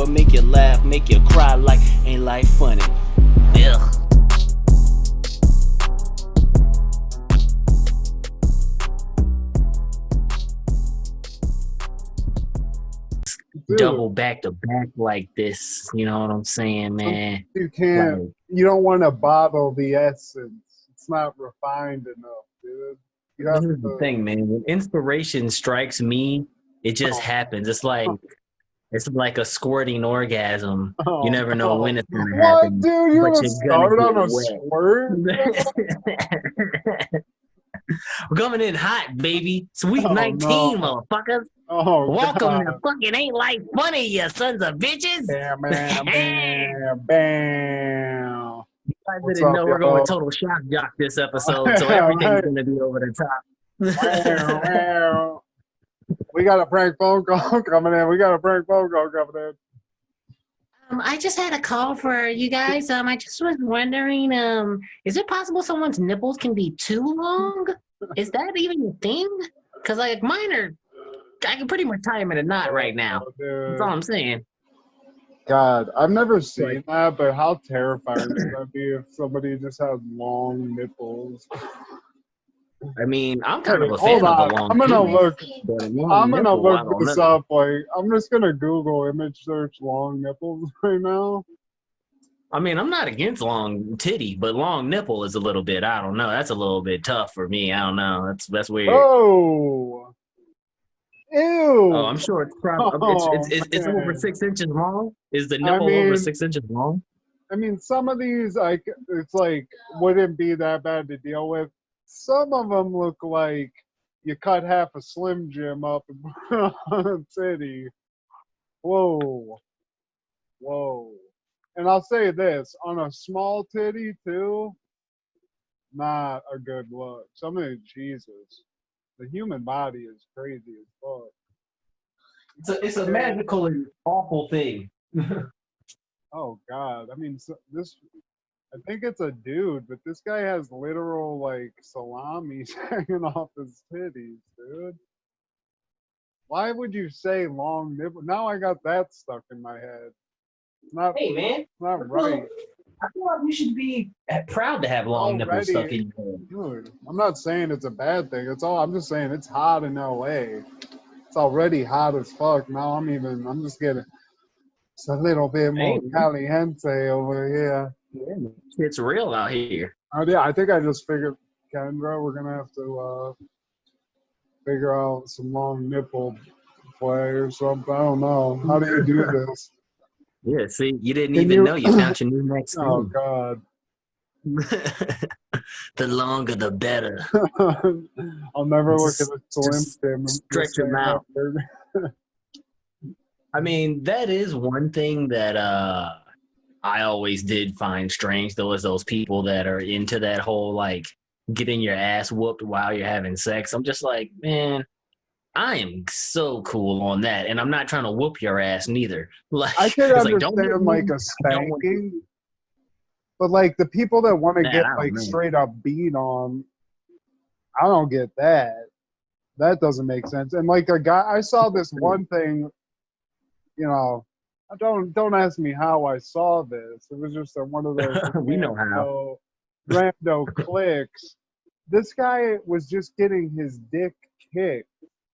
or make you laugh, make you cry like Ain't Life Funny. Ugh. Dude, double back to back like this. You know what I'm saying, man? you can't. Like, You don't want to bottle the essence. It's not refined enough, dude. You this have is the to. thing, man. When inspiration strikes me, it just happens. It's like a squirting orgasm. You Oh, never know no. when it's gonna What, happen, dude? You're but gonna you're gonna start on a get squirt? wet. We're coming in hot, baby. Sweet Oh 19, no! motherfuckers. Oh Welcome god! to fucking Ain't Life Funny, you sons of bitches. Bam, bam, bam, bam. I What's didn't up, know we're going yo? total shock jock this episode, so Yeah, everything's right. gonna be over the Wow, top. wow. We got a prank phone call coming in. I just had a call for you guys. I just was wondering, is it possible someone's nipples can be too long? Is that even a thing? Because like mine are, I can pretty much tie them in a knot right now. That's all I'm saying. God, I've never seen that, but how terrifying would that be if somebody just had long nipples? I mean, I'm kind of a Hold fan of the on. long. I'm gonna look. but a long I'm gonna nipple, I look don't this know. up. Like, I'm just gonna Google image search long nipples right now. I mean, I'm not against long titty, but long nipple is a little bit. I don't know. That's a little bit tough for me. I don't know. That's weird. Oh, ew. Oh, I'm sure it's probably it's over Man. 6 inches long. Is the nipple over 6 inches long? I mean, some of these, it's like wouldn't be that bad to deal with. Some of them look like you cut half a Slim Jim up and put it on a titty. Whoa, whoa. And I'll say this, on a small titty too, not a good look. Some of Jesus, the human body is crazy as fuck. It's a magical and awful thing. Oh God, I mean, this. I think it's a dude, but this guy has literal like salamis hanging off his titties, dude. Why would you say long nipple? Now I got that stuck in my head. Not, Hey man, not right. I feel like you should be proud to have long nipples stuck in your head. Dude, I'm not saying it's a bad thing. I'm just saying it's hot in LA. It's already hot as fuck. Now I'm just getting it's a little bit more caliente over here. Yeah, it's real out here. Oh yeah, I think I just figured, Kendra, we're gonna have to figure out some long nipple play or something. I don't know. How do you do this? Yeah, see, you didn't even know you found your new next thing. Oh God. The longer the better. I'll never look at a Slim Jim. Stretch them out. I mean, that is one thing that I always did find strange, though, is those people that are into that whole, like, getting your ass whooped while you're having sex. I'm just like, man, I am so cool on that, and I'm not trying to whoop your ass neither. Like, I could understand like a spanking, but like the people that want to get like straight up beat on, I don't get that. That doesn't make sense. And like a guy, I saw this one thing. You know, don't ask me how I saw this. It was just one of those we know how rando clicks. This guy was just getting his dick kicked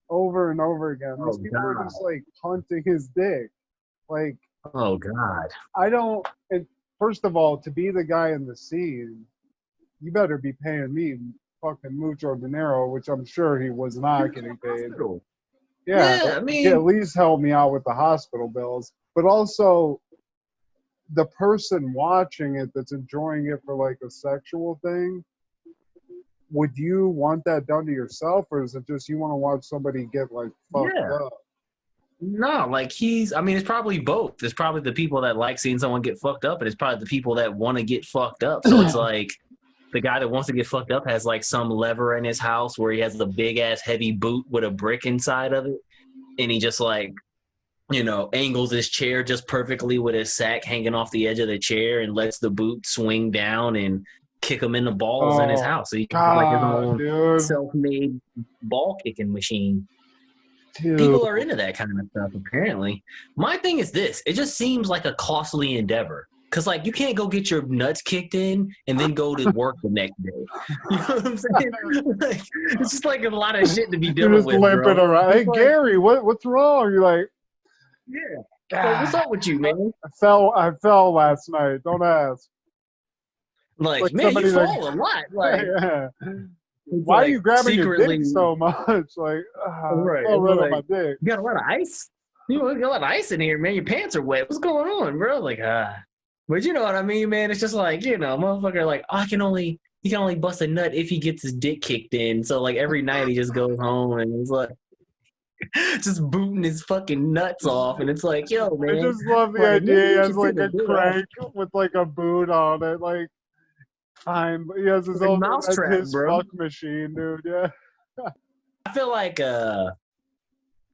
over and over again. These people were just like punting his dick. Like, oh God. I don't. And first of all, to be the guy in the scene, you better be paying me fucking mucho dinero, which I'm sure he was not getting paid. Yeah, I mean, at least help me out with the hospital bills. But also, the person watching it that's enjoying it for like a sexual thing, would you want that done to yourself, or is it just you want to watch somebody get like fucked up? No, like it's probably both. It's probably the people that like seeing someone get fucked up, and it's probably the people that want to get fucked up. So it's like the guy that wants to get fucked up has like some lever in his house where he has the big ass heavy boot with a brick inside of it. And he just like, angles his chair just perfectly with his sack hanging off the edge of the chair and lets the boot swing down and kick him in the balls in his house. So he can have like his own self-made ball kicking machine. Dude. People are into that kind of stuff, apparently. My thing is this. It just seems like a costly endeavor. Because, like, you can't go get your nuts kicked in and then go to work the next day. You know what I'm saying? Like, it's just, like, a lot of shit to be You're dealing just with, limping bro. around. Hey, It's like, Gary, what's wrong? You're like, yeah. Like, what's up with you, man? I fell last night. Don't ask. Like, Like man, you somebody that, fall a lot. Like, yeah. it's Why are like you grabbing your secretly, dick so much? Like, right? I fell It's right on like, my dick. you got a lot of ice. You got a lot of ice in here, man. Your pants are wet. What's going on, bro? Like, but you know what I mean, man. It's just like, you know, motherfucker. Like, oh, he can only bust a nut if he gets his dick kicked in. So like every night he just goes home and he's like, just booting his fucking nuts off, and it's like, yo, I man. just love the Like, maybe idea. He you has should like take a a day off. crank with like a boot on it. Like, fine, but he has his Like own. mouse That's trap, his bro. fuck machine, dude. Yeah. I feel like I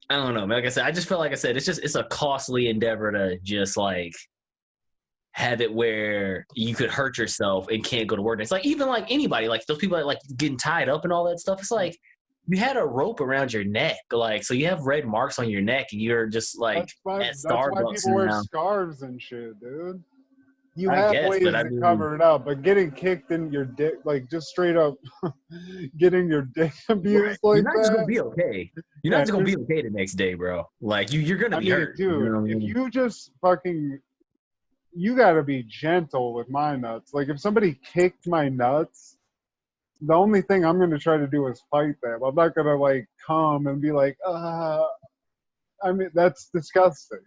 don't know, man. Like I said, I just feel like I said, it's a costly endeavor to just like have it where you could hurt yourself and can't go to work. It's like even like anybody, like those people that like getting tied up and all that stuff. It's like you had a rope around your neck, like so you have red marks on your neck, and you're just like at That's why Starbucks people wear now. scarves and shit, dude. You I have guess, ways but I to mean, cover it up, but getting kicked in your dick, like just straight up getting your dick abused you're like not just gonna that. be okay. You're Yeah, not just gonna be okay the next day, bro. Like you're gonna I be mean, hurt. You dude, know what I if mean? you just fucking, you gotta be gentle with my nuts. Like if somebody kicked my nuts, the only thing I'm gonna try to do is fight them. I'm not gonna like come and be like, I mean, that's disgusting.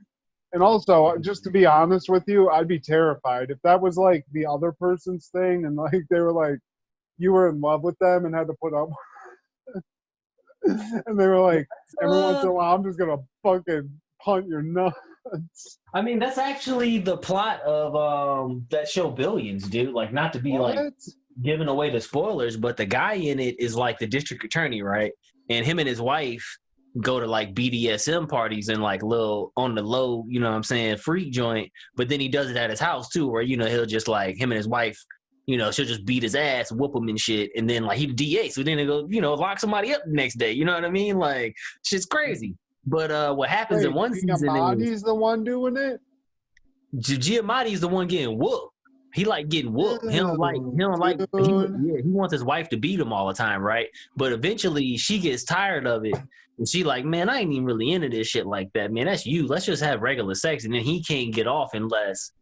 And also, just to be honest with you, I'd be terrified if that was like the other person's thing, and like they were like, you were in love with them and had to put up, and they were like, every once in a while, I'm just gonna fucking punt your nuts. I mean, that's actually the plot of that show Billions, dude. Like, not to be What? like giving away the spoilers, but the guy in it is like the district attorney, right? And him and his wife go to like BDSM parties and like little on the low, you know what I'm saying, freak joint. But then he does it at his house too, where, you know, he'll just like him and his wife, you know, she'll just beat his ass, whoop him and shit. And then like he the DA. So then they go, you know, lock somebody up the next day. You know what I mean? Like shit's crazy. But what happens in Wait, one season is Giamatti's the one doing it? Giamatti is the one getting whooped. He like getting whooped. He don't like Dude. he wants his wife to beat him all the time, right? But eventually she gets tired of it. And she like, man, I ain't even really into this shit like that, man. That's you. Let's just have regular sex. And then he can't get off unless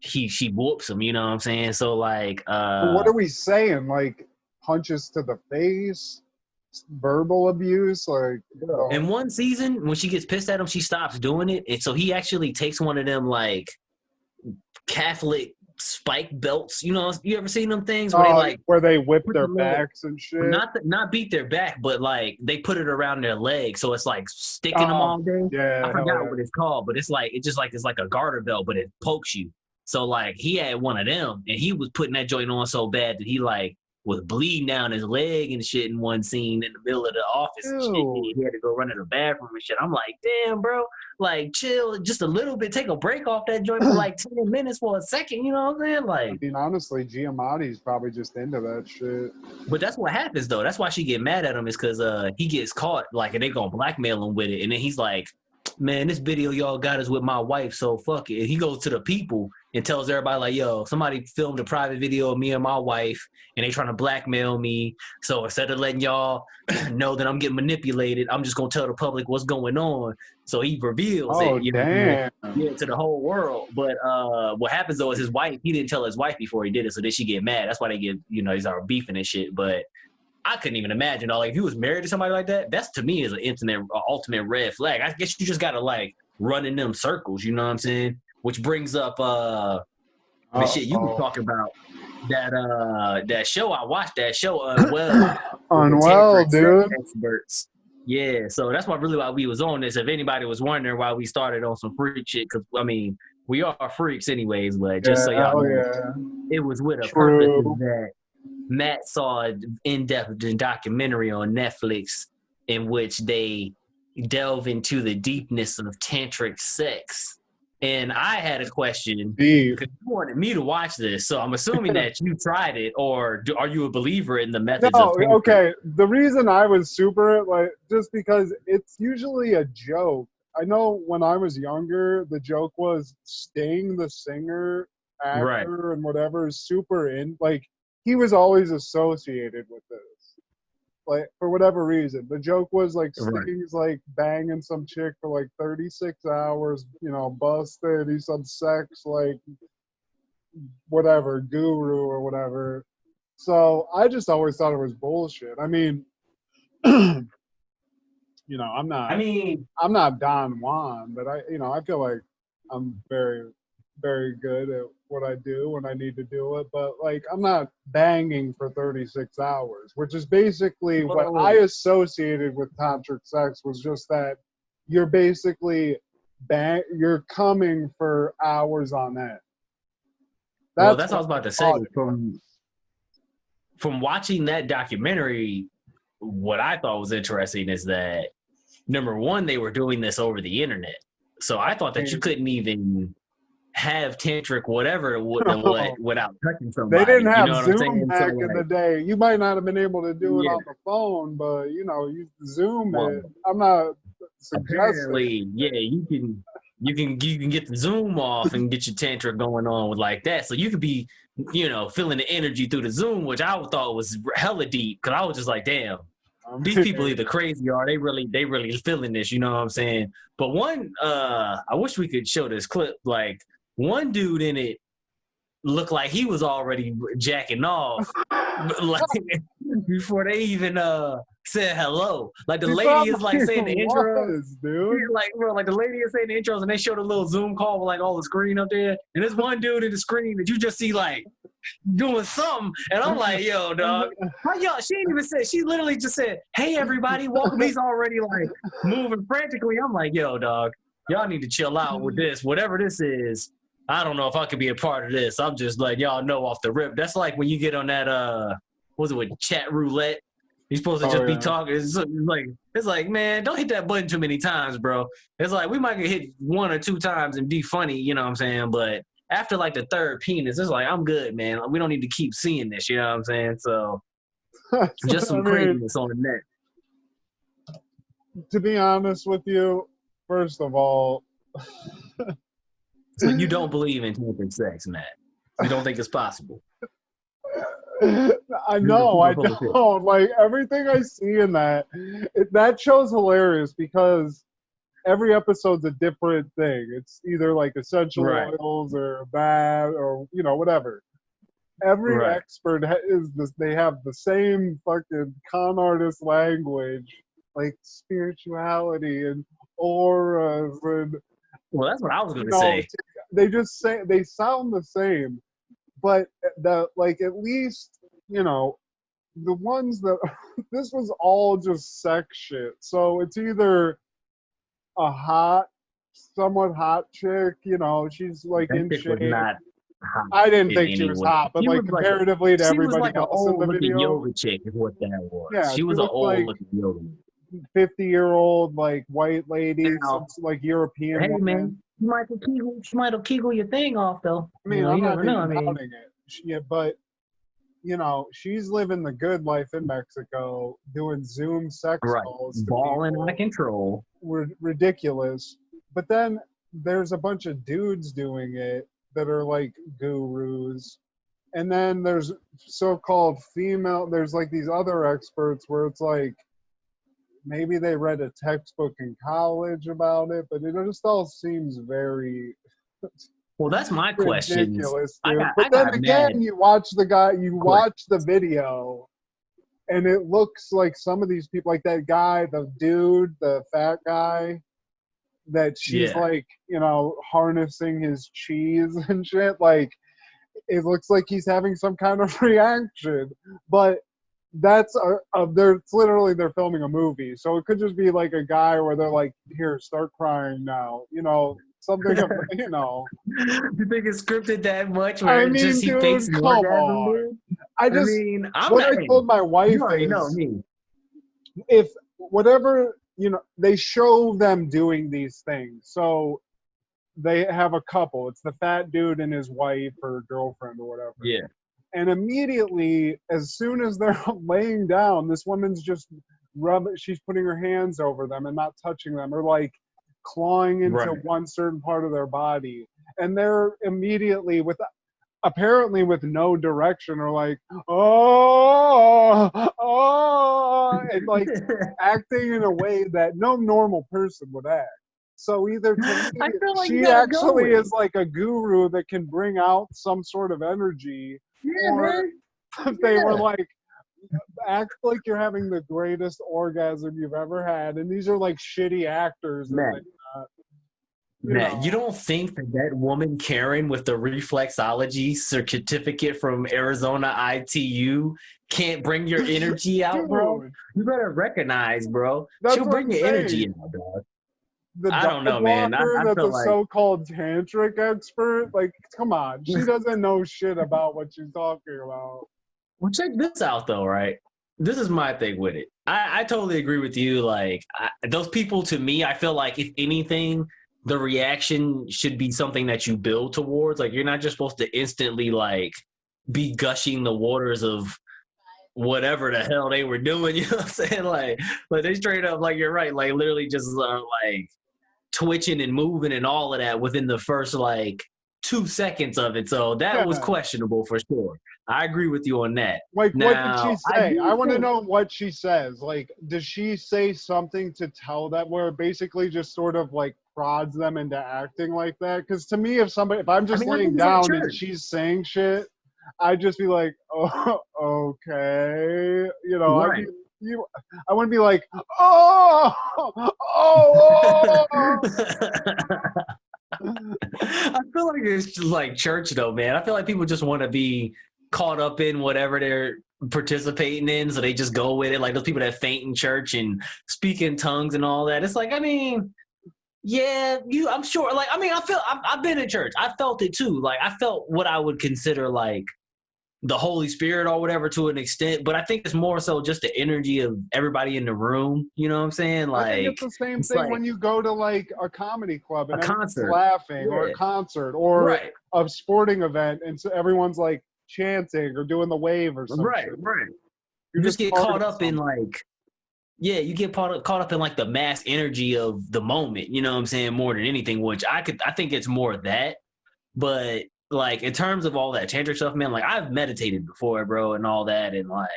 she whoops him, you know what I'm saying? So like What are we saying? Like punches to the face? Verbal abuse? Like in one season, when she gets pissed at him, she stops doing it. And so he actually takes one of them like Catholic spike belts. You know, you ever seen them things where they like where they whip their the backs and shit? not beat their back, but like they put it around their leg, so it's like sticking them all day. Yeah, I forgot what it's called, but it's like a garter belt, but it pokes you. So like he had one of them, and he was putting that joint on so bad that he like was bleeding down his leg and shit in one scene in the middle of the office and shit. He had to go run to the bathroom and shit. I'm like, damn, bro, like chill just a little bit, take a break off that joint for like 10 minutes for a second, you know what I'm saying? Like, I mean, honestly, Giamatti's probably just into that shit. but that's what happens though. That's why she get mad at him, is because he gets caught, like, and they gonna blackmail him with it, and then he's like, man, this video y'all got is with my wife, so fuck it. And he goes to the people and tells everybody like, yo, somebody filmed a private video of me and my wife, and they trying to blackmail me. So instead of letting y'all know that I'm getting manipulated, I'm just gonna tell the public what's going on. So he reveals it, you damn. know, yeah, to the whole world. But what happens though is his wife, he didn't tell his wife before he did it, so then she get mad. That's why they get, you know, he's our beefing and shit. But I couldn't even imagine, like, if you was married to somebody like that, that's to me is an ultimate red flag. I guess you just gotta like run in them circles, you know what I'm saying? Which brings up the shit you were talking about. That show I watched, that show Unwell. Unwell, dude. Experts. Yeah, so that's why we was on this. If anybody was wondering why we started on some freak shit, because I mean we are freaks anyways, but just so y'all know, it was with a purpose that Matt saw an in-depth documentary on Netflix in which they delve into the deepness of Tantric Sex. And I had a question Deep. because you wanted me to watch this. So I'm assuming that you tried it, or are you a believer in the methods of tantric? Okay. The reason I was super, like, just because it's usually a joke. I know when I was younger, the joke was Sting, the singer, actor, and whatever, is super in. Like, he was always associated with this. Like, for whatever reason, the joke was like Sting's like banging some chick for like 36 hours, you know, busted. He's some sex like whatever guru or whatever. So I just always thought it was bullshit. I mean, you know, I'm not Don Juan, but I feel like I'm very, very good at what I do when I need to do it. But like, I'm not banging for 36 hours, which is basically what I associated with tantric sex, was just that you're basically you're coming for hours on end. That's what I was about to say. From watching that documentary, what I thought was interesting is that, number one, they were doing this over the internet. So I thought that you couldn't even have tantric whatever without touching somebody. They didn't have Zoom back in the day. You might not have been able to do it on the phone, but you Zoom it. I'm not suggesting. Apparently, yeah, you can get the Zoom off and get your tantric going on with like that. So you could be, feeling the energy through the Zoom, which I thought was hella deep, because I was just like, damn. These people either crazy or they really feeling this, you know what I'm saying? But one, I wish we could show this clip. Like, one dude in it looked like he was already jacking off, like before they even said hello. Like, the lady is like saying the intros, dude. Like, bro, like the lady is saying the intros, and they showed a little Zoom call with like all the screen up there, and there's one dude in the screen that you just see like doing something, and I'm like, yo, dog, how y'all? She didn't even say. She literally just said, "Hey, everybody, welcome." He's already like moving frantically. I'm like, yo, dog, y'all need to chill out with this. Whatever this is, I don't know if I could be a part of this. I'm just letting y'all know off the rip. That's like when you get on that what was it, with chat roulette? You're supposed to just be talking. It's like, man, don't hit that button too many times, bro. It's like we might get hit 1 or 2 times and be funny, you know what I'm saying? But after like the third penis, it's like, I'm good, man. Like, we don't need to keep seeing this, you know what I'm saying? So just some craziness on the net. To be honest with you, first of all, so you don't believe in tantric sex, Matt? You don't think it's possible? I know, I don't. Like, everything I see in that show's hilarious, because every episode's a different thing. It's either like essential oils or bad or whatever. Every expert they have the same fucking con artist language, like spirituality and auras and. Well, that's what I was going to say. They sound the same, but at least the ones that this was all just sex shit. So it's either a somewhat hot chick, she's like in shape. I didn't think she was hot, but like comparatively to everybody else in the video, yoga chick is what that was. Yeah, she was an old looking yoga. 50-year-old like white lady, like European. Hey, woman. Man, she might have kegel your thing off though. I mean, I'm not doubting it. Yeah, but she's living the good life in Mexico, doing Zoom sex calls, balling out of control. Ridiculous. But then there's a bunch of dudes doing it that are like gurus, and then there's so-called female. There's like these other experts where it's like maybe they read a textbook in college about it, but it just all seems very. Well, that's my question. But then again, you watch the video, and it looks like some of these people, like that guy, the dude, the fat guy, that she's like, harnessing his cheese and shit. Like, it looks like he's having some kind of reaction, but that's it's literally they're filming a movie, so it could just be like a guy where they're like, here, start crying now, something. You think it's scripted that much? I mean, dude, he thinks come on. I told my wife is, if whatever they show them doing these things, so they have a couple. It's the fat dude and his wife or girlfriend or whatever. Yeah. And immediately, as soon as they're laying down, this woman's just she's putting her hands over them and not touching them, or like clawing into one certain part of their body. And they're immediately apparently with no direction, or like, oh, and like acting in a way that no normal person would act. So either to me, I feel like she actually is like a guru that can bring out some sort of energy, or they were like, act like you're having the greatest orgasm you've ever had, and these are like shitty actors. You don't think that woman Karen with the reflexology certificate from Arizona ITU can't bring your energy out, bro? You better recognize, bro. She'll bring your energy out, dog. I don't know, man. I that's feel a so-called tantric expert. Like, come on, she doesn't know shit about what she's talking about. Well, check this out, though, right? This is my thing with it. I totally agree with you. Like, those people, to me, I feel like, if anything, the reaction should be something that you build towards. Like, you're not just supposed to instantly, like, be gushing the waters of whatever the hell they were doing. You know what I'm saying? Like they straight up, like, you're right. Like, literally just, like, twitching and moving and all of that within the first, like, 2 seconds of it. So that was questionable for sure. I agree with you on that. Like, now, what did she say? I want to know what she says. Like, does she say something to tell that, where it basically just sort of like prods them into acting like that? Because to me, if I'm just laying down and she's saying shit, I'd just be like, oh, okay. You know, right. I wouldn't be like, oh. I feel like it's just like church, though, man. I feel like people just want to be caught up in whatever they're participating in, so they just go with it. Like those people that faint in church and speak in tongues and all that. It's like, I mean, yeah, I'm sure. Like, I mean, I've been in church. I felt it too. Like, I felt what I would consider like the Holy Spirit or whatever to an extent, but I think it's more so just the energy of everybody in the room. You know what I'm saying? Like, I think it's the same thing like, when you go to like a comedy club and everyone's laughing, or a concert, or a sporting event, and so everyone's like chanting or doing the wave or something. Right. You just get caught up in like, you get caught up in like the mass energy of the moment. You know what I'm saying? More than anything, which I think it's more that, but. Like, in terms of all that tantric stuff, man, like, I've meditated before, bro, and all that, and, like,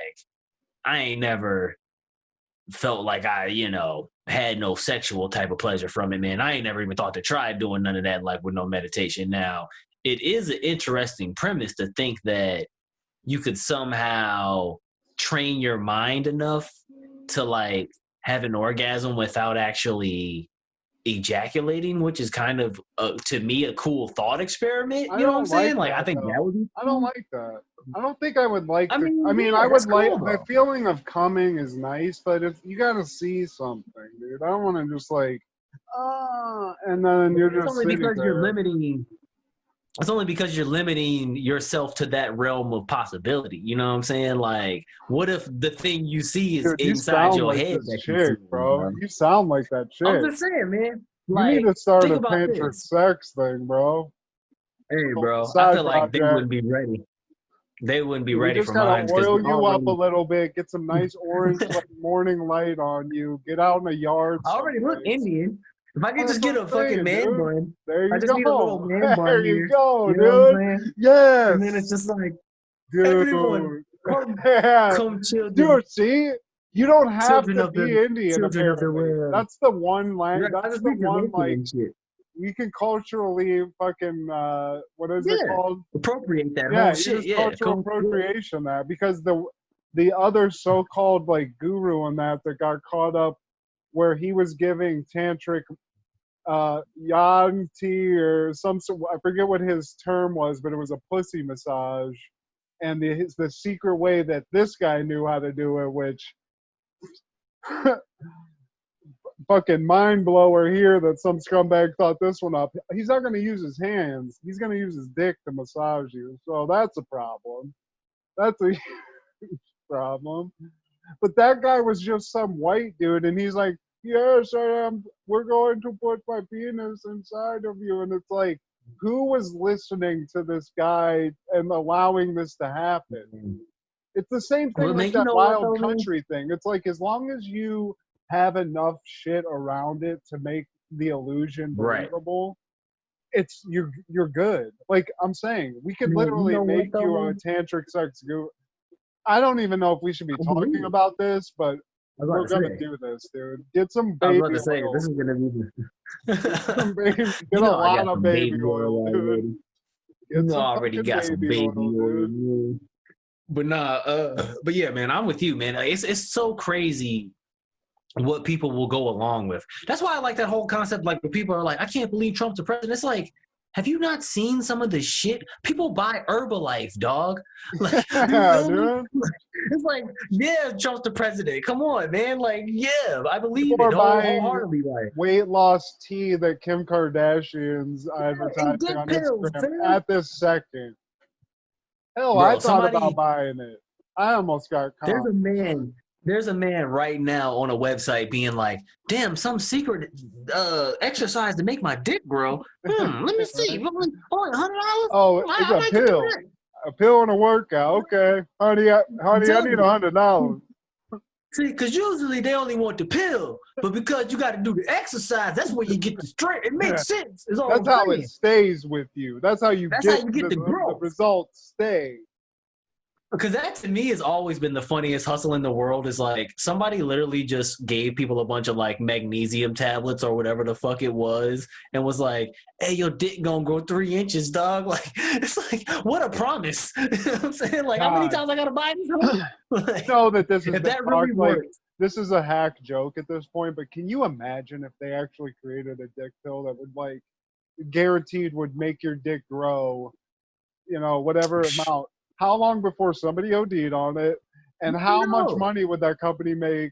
I ain't never felt like I, had no sexual type of pleasure from it, man. I ain't never even thought to try doing none of that, like, with no meditation. Now, it is an interesting premise to think that you could somehow train your mind enough to, like, have an orgasm without actually ejaculating, which is kind of to me a cool thought experiment. You know what I'm saying? Like, I think that would be cool. I don't like that. I don't think I would like I would like cool, the feeling of coming is nice, but if you gotta see something, dude. I don't want to just like and then you're just only because there. It's only because you're limiting yourself to that realm of possibility. You know what I'm saying? Like, what if the thing you see is inside your head? That chick, bro. You sound like that chick. I'm just saying, man. Like, you need to start a Tantric Sex thing, bro. Hey, bro. I feel like they wouldn't be ready. They wouldn't be ready for mine. Just gotta oil you up a little bit. Get some nice orange morning light on you. Get out in the yard. I already look Indian. If I could just get a fucking man bun, there you I just need a little man bun. There you go, dude. Yes. And then it's just like, dude, everyone, come chill. Dude, see? You don't have to be Indian. That's the one language. That's the one, like, we can culturally fucking, what is it called? Appropriate that whole shit. Cultural appropriation that, because the other so-called, like, guru on that got caught up where he was giving tantric yanti or some sort, I forget what his term was, but it was a pussy massage. And the secret way that this guy knew how to do it, which fucking mind blower here that some scumbag thought this one up. He's not going to use his hands. He's going to use his dick to massage you. So that's a problem. That's a huge problem. But that guy was just some white dude, and he's like, yes, I am. We're going to put my penis inside of you. And it's like, who was listening to this guy and allowing this to happen? It's the same thing Well, with man, you that know what wild though, man? country thing. It's like, as long as you have enough shit around it to make the illusion Right. believable, it's you're good. Like I'm saying, we could Man, you literally know what make though, you a man? tantric sex guru. I don't even know if we should be I believe talking it. about this, but I was we're about to gonna say. do this, dude. Get some I was about baby to say this oil. is gonna be Get some the. baby. You Get a know I lot got of some baby baby oil, oil dude. already. You Get know some I already fucking got some baby baby oil, oil. dude. Man. But nah, but yeah, man, I'm with you, man. It's so crazy what people will go along with. That's why I like that whole concept. Like when people are like, I can't believe Trump's the president. It's like, have you not seen some of the shit people buy Herbalife, dog? Like, you Yeah, feel me? dude. It's like, yeah, Trump's the president. Come on, man. Like, yeah, I People believe are it buying wholeheartedly. Like, weight loss tea that Kim Kardashian's and advertising dick on pills, Instagram man. at this second. Hell, I Bro, thought about somebody buying it. I almost got There's caught. a man. There's a man right now on a website being like, "Damn, some secret exercise to make my dick grow." Let me see. Right? Only $100. Oh, it's I a like to do pill. that. A pill and a workout. Okay, honey, I'm honey, I telling need you. $100. See, because usually they only want the pill, but because you got to do the exercise, that's where you get the strength. It makes sense. Is all That's I'm how it saying. stays with you. That's how you That's how get you get the the growth. results stay. Because that to me has always been the funniest hustle in the world is like somebody literally just gave people a bunch of like magnesium tablets or whatever the fuck it was and was like, hey, your dick gonna grow 3 inches, dog. Like, it's like, what a promise. You know what I'm saying? Like, how many God, times I gotta buy this? Like, know that this has if been that really talked like works. this is a hack joke at this point, but can you imagine if they actually created a dick pill that would like guaranteed would make your dick grow, whatever amount? How long before somebody OD'd on it, and how much No. money would that company make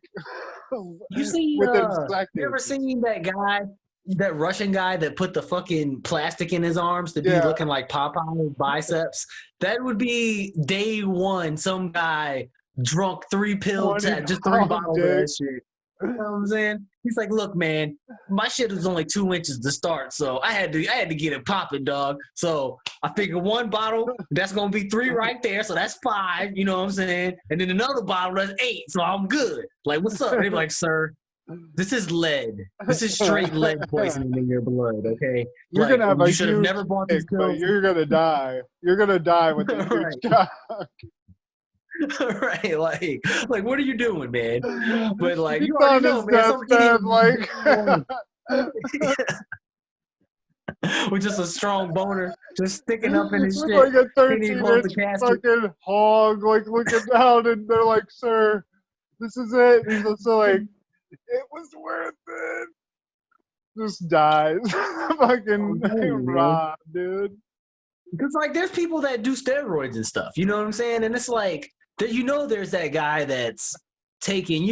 You see, within you ever seconds? seen that guy, that Russian guy that put the fucking plastic in his arms to be Yeah, looking like Popeye's biceps? That would be day one. Some guy drunk 3 pills, 20 just 3 pound bottles of dick. that shit. You know what I'm saying? He's like, look, man, my shit was only 2 inches to start, so I had to get it popping, dog. So I figured 1 bottle, that's gonna be 3 right there, so that's 5. You know what I'm saying? And then another bottle, that's 8, so I'm good. Like, what's up? They're like, sir, this is lead. This is straight lead poisoning in your blood. Okay, You're like gonna have a you should have huge never bought dick, these but pills. you're gonna die. You're gonna die with a huge Right. cock. Right, like what are you doing, man? But like He's you already on know, his man. Some idiot deathbed, like with just a strong boner just sticking up in his with shit. like a He didn't even close the 13-inch casket. fucking hog, like looking down, and they're like, "Sir, this is it." He's also like, "It was worth it." Just dies, fucking Man. raw, dude. Because like there's people that do steroids and stuff, you know what I'm saying? And it's like that, there's that guy that's taking,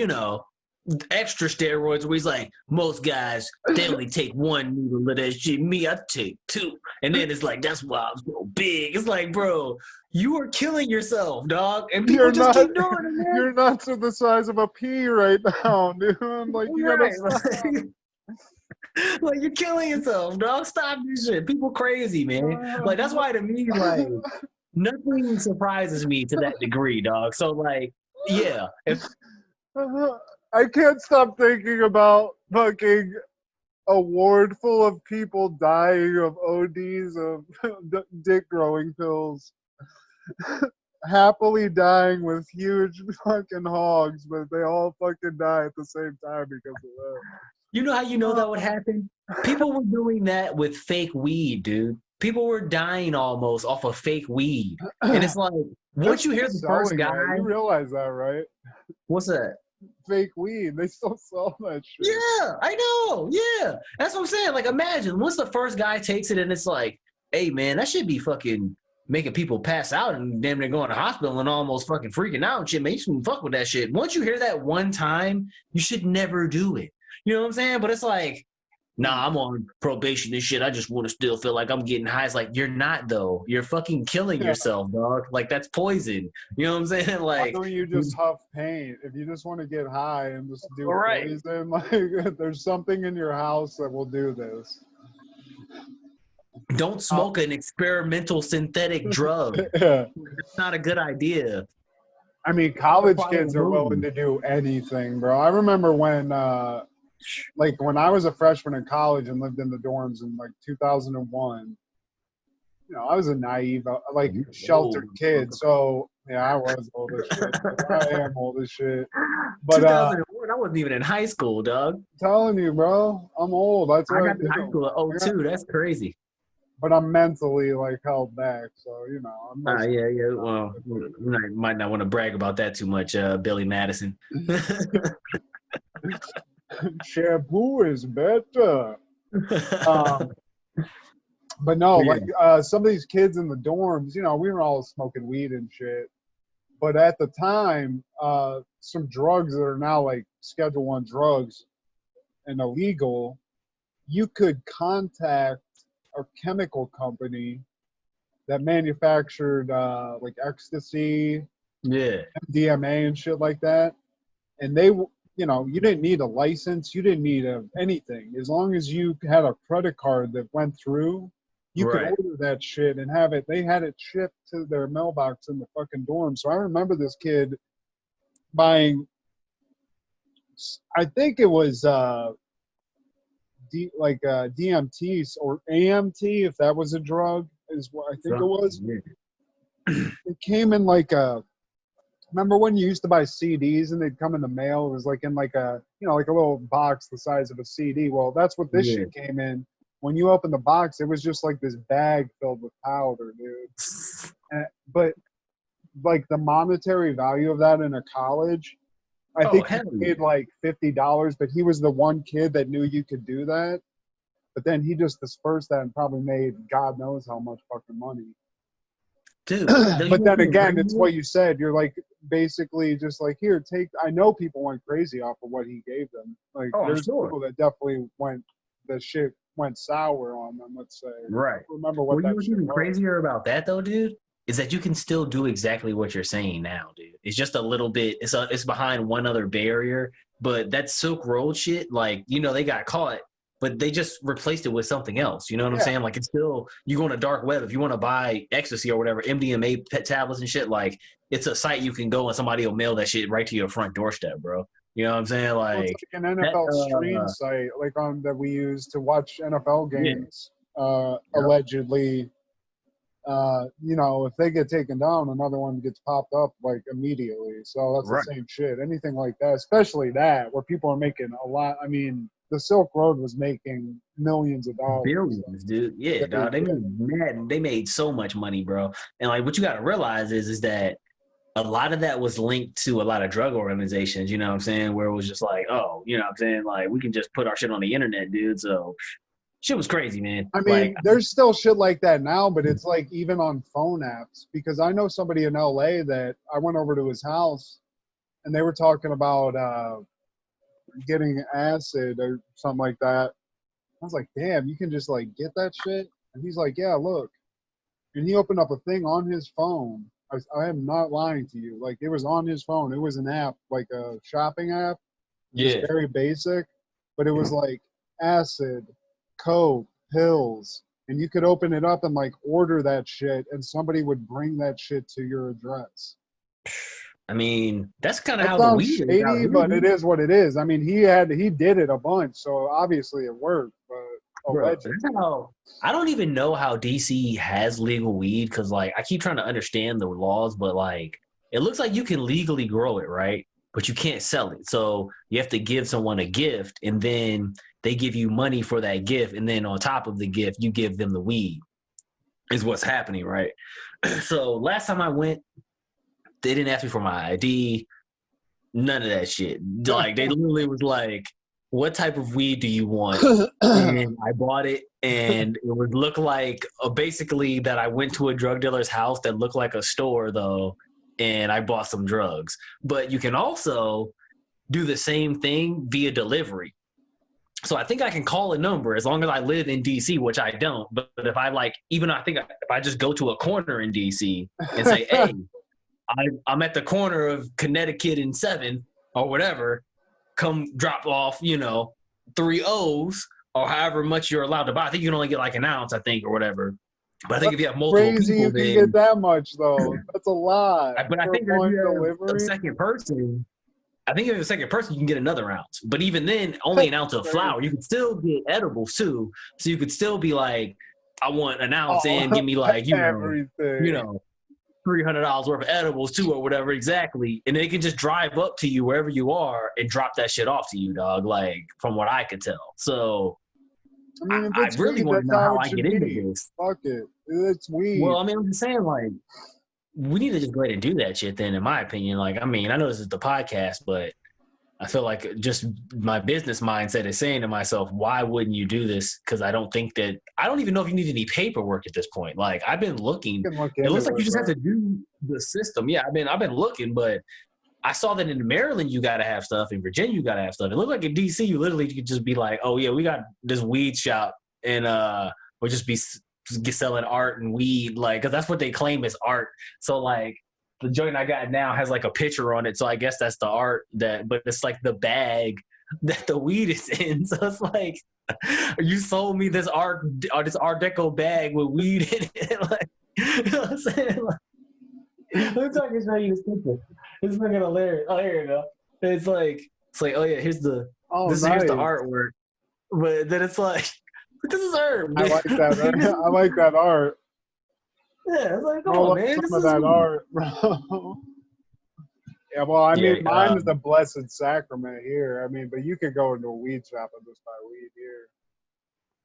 extra steroids where he's like, most guys, they only take 1 needle of that shit. Me, I take 2. And then it's like, that's why I'm so big. It's like, bro, you are killing yourself, dog. And people You're just not, keep doing it, man. your nuts are the size of a pea right now, dude. Like you gotta Right. stop. Like you're killing yourself, dog. Stop this shit. People crazy, man. Like that's why to me, like nothing surprises me to that degree, dog. So like, yeah, if I can't stop thinking about fucking a ward full of people dying of ODs of dick growing pills. Happily dying with huge fucking hogs, but they all fucking die at the same time because of that. you know how you know that would happen? People were doing that with fake weed, dude. People were dying almost off of fake weed. And it's like, They're once you hear still the first selling guy, that. You realize that, right? what's that? Fake weed. They still sell that shit. Yeah, I know. Yeah. That's what I'm saying. Like, imagine once the first guy takes it and it's like, hey, man, that should be fucking making people pass out and damn near going to hospital and almost fucking freaking out and shit, man. You shouldn't fuck with that shit. Once you hear that one time, you should never do it. You know what I'm saying? But it's like, nah, I'm on probation and shit. I just want to still feel like I'm getting high. It's like, you're not, though. You're fucking killing yourself, dog. Like, that's poison. You know what I'm saying? Like, why don't you just huff paint? If you just want to get high and just do right. poison, like, there's something in your house that will do this. Don't smoke an experimental synthetic drug. It's not a good idea. I mean, college kids are willing to do anything, bro. I remember when I was a freshman in college and lived in the dorms in like 2001, I was a naive, sheltered kid. So yeah, I was old as shit. I am old as shit. But 2001, I wasn't even in high school, dog. I'm telling you, bro, I'm old. That's what I got to high school in 02. That's crazy. But I'm mentally held back, so I'm yeah. Well, you might not want to brag about that too much, Billy Madison. Shampoo is better. But no, some of these kids in the dorms, we were all smoking weed and shit. But at the time, some drugs that are now like Schedule I drugs and illegal, you could contact a chemical company that manufactured like ecstasy, MDMA and shit like that. And they, you didn't need a license. You didn't need anything. As long as you had a credit card that went through, you could order that shit and have it. They had it shipped to their mailbox in the fucking dorm. So I remember this kid buying, I think it was DMT or AMT, if that was a drug, is what I think it was. It came in remember when you used to buy CDs and they'd come in the mail? It was like in like a little box the size of a CD. Well, that's what this shit came in. When you open the box, it was just like this bag filled with powder, dude. But like the monetary value of that in a college, I think he paid like $50, but he was the one kid that knew you could do that. But then he just dispersed that and probably made God knows how much fucking money. Dude, but then again, it's what you said. You're like basically just like, here, take. I know people went crazy off of what he gave them. Like, there's people that definitely the shit went sour on them. Let's say. Right. Remember what that was shit even was. crazier about that though, dude, is that you can still do exactly what you're saying now, dude. It's just a little bit. It's behind one other barrier. But that Silk Road shit, like, they got caught, but they just replaced it with something else. You know what I'm saying? Like, it's still, you go on a dark web. If you want to buy ecstasy or whatever, MDMA tablets and shit, like, it's a site you can go and somebody will mail that shit right to your front doorstep, bro. You know what I'm saying? Like, it's like an NFL stream site, that we use to watch NFL games, allegedly. If they get taken down, another one gets popped up like immediately. So that's the same shit. Anything like that, especially that, where people are making a lot. I mean, the Silk Road was making millions of dollars. Billions, dude. Yeah, dog. They made so much money, bro. And like, what you got to realize is that a lot of that was linked to a lot of drug organizations. You know what I'm saying? Where it was just like, oh, you know what I'm saying? Like, we can just put our shit on the internet, dude. So shit was crazy, man. I mean, there's still shit like that now, but it's like even on phone apps, because I know somebody in LA that I went over to his house and they were talking about getting acid or something like that. I was like, damn, you can just like get that shit? And he's like, yeah, look. And he opened up a thing on his phone. I am not lying to you. Like, it was on his phone. It was an app, like a shopping app. It was very basic, but it was like acid, coke, pills, and you could open it up and like order that shit and somebody would bring that shit to your address. I mean, that's kind of how the weed shady, is, but it is what it is. I mean, he did it a bunch, so obviously it worked. But I don't even know how DC has legal weed, because like I keep trying to understand the laws, but like it looks like you can legally grow it, right? But you can't sell it. So you have to give someone a gift, and then they give you money for that gift, and then on top of the gift, you give them the weed, is what's happening, right? So last time I went, they didn't ask me for my ID, none of that shit. Like, they literally was like, what type of weed do you want? And I bought it, and it would look like basically that I went to a drug dealer's house that looked like a store, though, and I bought some drugs. But you can also do the same thing via delivery. So I think I can call a number as long as I live in DC, which I don't. But if I like, even I think if I just go to a corner in DC and say, hey, I'm at the corner of Connecticut and 7th or whatever, come drop off, 3 O's or however much you're allowed to buy. I think you can only get like an ounce, I think, or whatever. But I think if you have multiple crazy people, you can get that much though. That's a lot. But I think if you have a second person, you can get another ounce. But even then, only an ounce of flour. You can still get edibles too. So you could still be like, I want an ounce and give me like, $300 worth of edibles too, or whatever, exactly. And they can just drive up to you wherever you are and drop that shit off to you, dog. Like, from what I could tell. So I really want to know how I get into this. Fuck it. It's weed. Well, I mean, I'm just saying, like, we need to just go ahead and do that shit then, in my opinion. Like, I mean, I know this is the podcast, but I feel like just my business mindset is saying to myself, why wouldn't you do this? Because I don't even know if you need any paperwork at this point. Like, I've been looking. It looks like you just have to do the system. Yeah, I've been looking, but I saw that in Maryland you got to have stuff. In Virginia you got to have stuff. It looked like in DC you literally could just be like, oh yeah, we got this weed shop, and we'll just be selling art and weed, like, because that's what they claim is art. So like the joint I got now has like a picture on it, so I guess that's the art but it's like the bag that the weed is in. So it's like, you sold me this art deco bag with weed in it. Like, you know what I'm saying? Like, let me talk you straight. It's fucking hilarious. Oh, here you go. It's like, oh yeah, here's the here's the artwork, but then it's like, this is herb. I like that. I like that art. Yeah, it's like, come on, man. Some of that art, bro. Yeah, well, I mean, mine is the Blessed Sacrament here. I mean, but you could go into a weed shop and just buy weed here.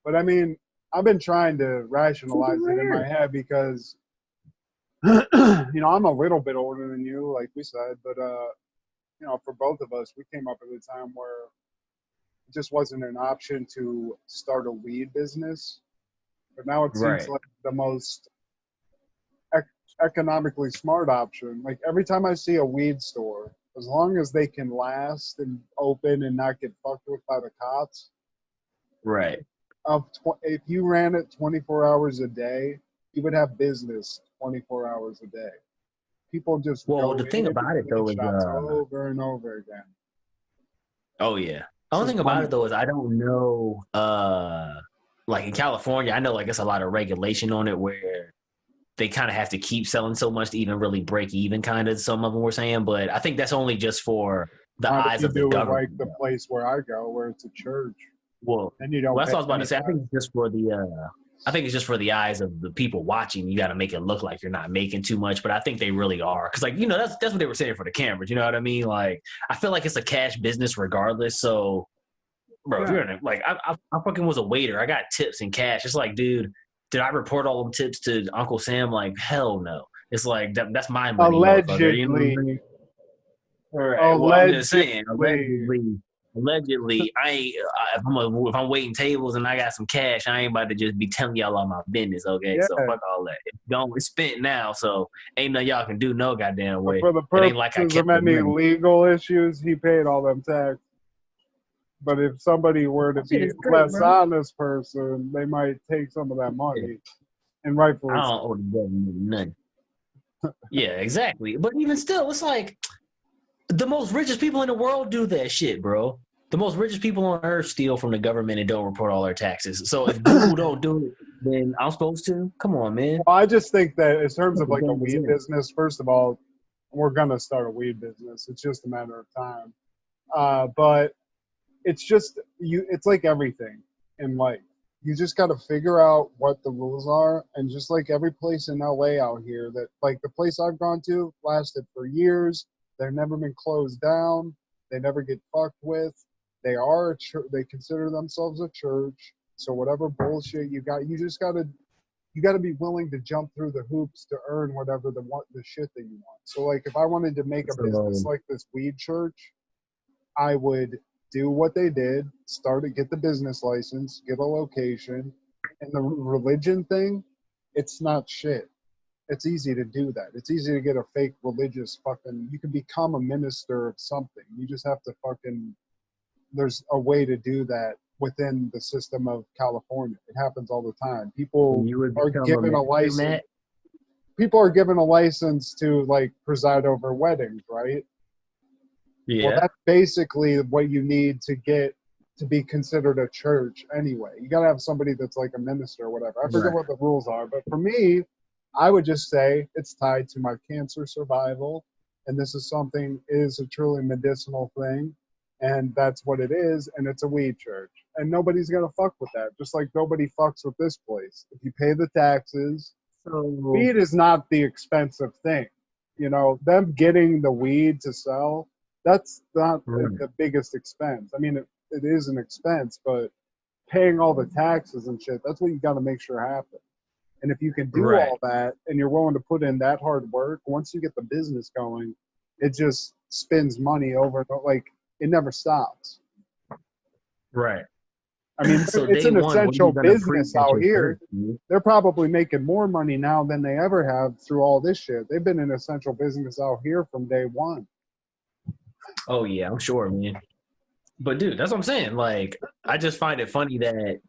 But I mean, I've been trying to rationalize it in my head because, I'm a little bit older than you, like we said, but for both of us, we came up at a time where it just wasn't an option to start a weed business. But now it seems like the most economically smart option. Like, every time I see a weed store, as long as they can last and open and not get fucked with by the cops, right? If you ran it 24 hours a day, you would have business 24 hours a day. People just the thing about it though is over and over again. Oh yeah. The only thing about it though is I don't know. Like in California, I know like it's a lot of regulation on it where they kind of have to keep selling so much to even really break even. Kind of, some of them were saying, but I think that's only just for the eyes of the government. Like the place where I go, where it's a church. Well, and you don't. Well, that's what I was about to say. I think it's just for the. I think it's just for the eyes of the people watching. You got to make it look like you're not making too much, but I think they really are. Because, like, that's what they were saying for the cameras. You know what I mean? Like, I feel like it's a cash business regardless. So, bro, if you're in it, like, I fucking was a waiter. I got tips in cash. It's like, dude, did I report all them tips to Uncle Sam? Like, hell no. It's like that's my money. Allegedly. You know what I mean? All right. Allegedly. Well, I'm just saying, allegedly, if I'm waiting tables and I got some cash, I ain't about to just be telling y'all all my business, okay? Yeah. So fuck all that. It's spent now, so ain't nothing y'all can do no goddamn way. But for the purposes of any legal issues, he paid all them taxes. But if somebody were to be a less honest person, they might take some of that money. And rightfully I don't owe the government nothing. Yeah, exactly. But even still, it's like the most richest people in the world do that shit, bro. The most richest people on earth steal from the government and don't report all their taxes. So if Google don't do it, then I'm supposed to? Come on, man. Well, I just think that in terms of like a weed business, first of all, we're going to start a weed business. It's just a matter of time. But it's just, it's like everything in life. You just got to figure out what the rules are. And just like every place in LA out here, that like the place I've gone to lasted for years. They've never been closed down. They never get fucked with. They are a church. They consider themselves a church. So whatever bullshit you just gotta be willing to jump through the hoops to earn whatever the shit that you want. So like if I wanted to make a business like this weed church, I would do what they did, get the business license, get a location, and the religion thing, it's not shit. It's easy to do that. It's easy to get a fake religious you can become a minister of something. You just have to there's a way to do that within the system of California. It happens all the time. People You would are become given a license. Matt? People are given a license to like preside over weddings, right? Yeah. Well, that's basically what you need to get to be considered a church anyway. You got to have somebody that's like a minister or whatever. I forget what the rules are, but for me, I would just say it's tied to my cancer survival, and this is something is a truly medicinal thing, and that's what it is, and it's a weed church, and nobody's gonna fuck with that. Just like nobody fucks with this place. If you pay the taxes, weed is not the expensive thing. You know, them getting the weed to sell, that's not the biggest expense. I mean, it is an expense, but paying all the taxes and shit, that's what you got to make sure happens. And if you can do all that and you're willing to put in that hard work, once you get the business going, it just spins money over and over. Like, it never stops. Right. I mean, So it's an essential business out here. Church, they're probably making more money now than they ever have through all this shit. They've been an essential business out here from day one. Oh, yeah, I'm sure, man. But, dude, that's what I'm saying. Like, I just find it funny that,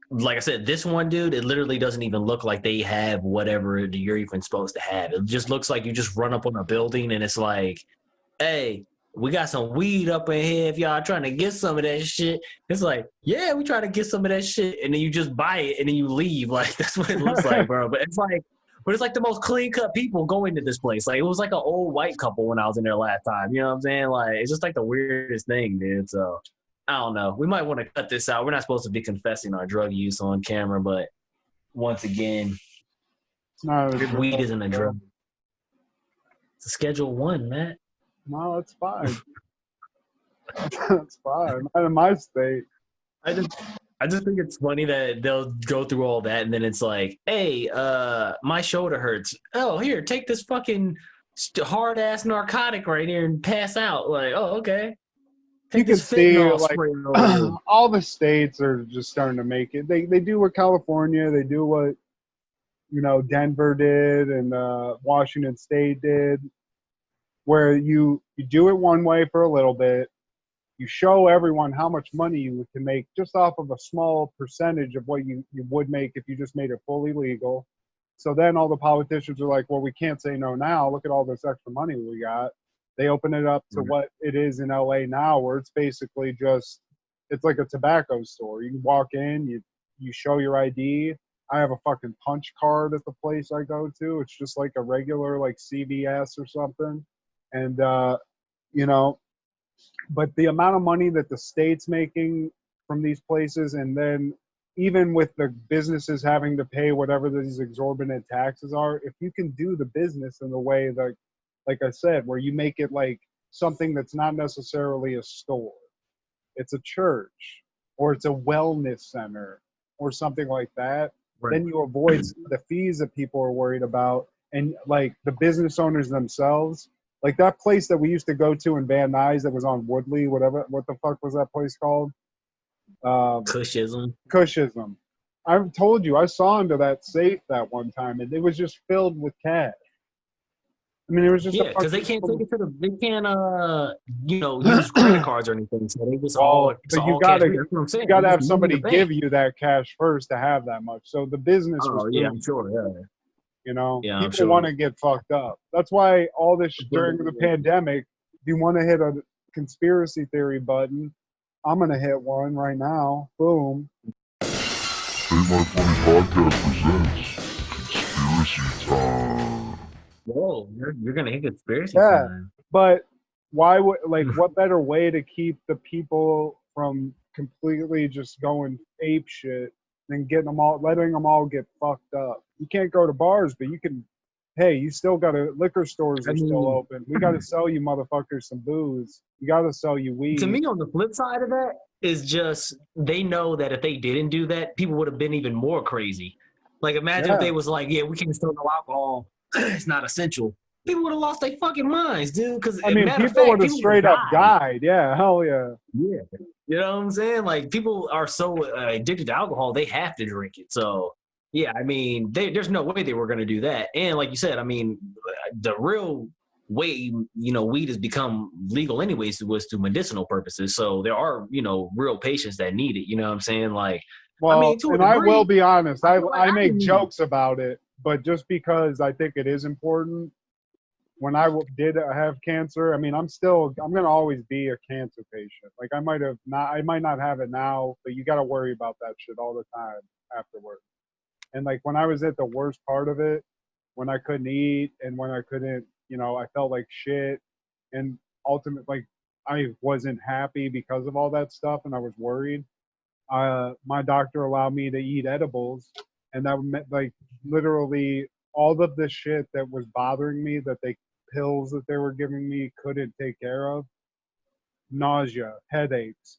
like I said, this one, dude, it literally doesn't even look like they have whatever you're even supposed to have. It just looks like you just run up on a building and it's like, hey, we got some weed up in here if y'all trying to get some of that shit. It's like, yeah, we trying to get some of that shit. And then you just buy it and then you leave. Like, that's what it looks like, bro. But it's like the most clean-cut people go into this place. Like, it was like an old white couple when I was in there last time. You know what I'm saying? Like, it's just like the weirdest thing, dude. So, I don't know. We might want to cut this out. We're not supposed to be confessing our drug use on camera, but once again, weed isn't a drug. It's a Schedule 1, Matt. No, it's fine. That's fine. Not in my state. I just think it's funny that they'll go through all that and then it's like, hey, my shoulder hurts. Oh, here, take this fucking hard ass narcotic right here and pass out. Like, oh, okay. You can see like all the states are just starting to make it. They do what California, they do what Denver did and Washington State did, where you do it one way for a little bit. You show everyone how much money you can make just off of a small percentage of what you would make if you just made it fully legal. So then all the politicians are like, well, we can't say no now. Look at all this extra money we got. They open it up to what it is in LA now, where it's basically just, it's like a tobacco store. You can walk in, you show your ID. I have a fucking punch card at the place I go to. It's just like a regular like CVS or something. And, but the amount of money that the state's making from these places, and then even with the businesses having to pay whatever these exorbitant taxes are, if you can do the business in the way that, like I said, where you make it like something that's not necessarily a store, it's a church or it's a wellness center or something like that, then you avoid the fees that people are worried about. And like the business owners themselves, like that place that we used to go to in Van Nuys that was on Woodley, what the fuck was that place called? Cushism. I've told you, I saw into that safe that one time and it was just filled with cash. I mean, it was just because they can't take it to the. They can't, use credit cards or anything. So they just all. But you gotta have somebody give you that cash first to have that much. So the business. Oh yeah, I'm sure. Yeah. People want to get fucked up. That's why all this during the pandemic. If you want to hit a conspiracy theory button, I'm gonna hit one right now. Boom. AintLifeFunnyPod presents Conspiracy Time. Whoa, you're gonna hit conspiracy time. But why would what better way to keep the people from completely just going ape shit than letting them all get fucked up? You can't go to bars, but you can. Hey, you still liquor stores are still open. We gotta sell you motherfuckers some booze. You gotta sell you weed. To me, on the flip side of that is just they know that if they didn't do that, people would have been even more crazy. Like imagine if they was like, yeah, we can still no alcohol. It's not essential. People would have lost their fucking minds, dude. Because people would have straight up died. Yeah, hell yeah. Yeah, you know what I'm saying? Like people are so addicted to alcohol, they have to drink it. So yeah, I mean, there's no way they were going to do that. And like you said, I mean, the real way, weed has become legal anyways, was to medicinal purposes. So there are, real patients that need it. You know what I'm saying? Like, Well, I mean, to a and I degree, will be honest, I like make jokes about it, but just because I think it is important. When I did have cancer, I mean, I'm going to always be a cancer patient. Like I might not have it now, but you got to worry about that shit all the time afterwards. And like when I was at the worst part of it, when I couldn't eat and when I couldn't, I felt like shit. And ultimately, like I wasn't happy because of all that stuff and I was worried. My doctor allowed me to eat edibles. And that meant like literally all of the shit that was bothering me that pills that they were giving me couldn't take care of. Nausea, headaches,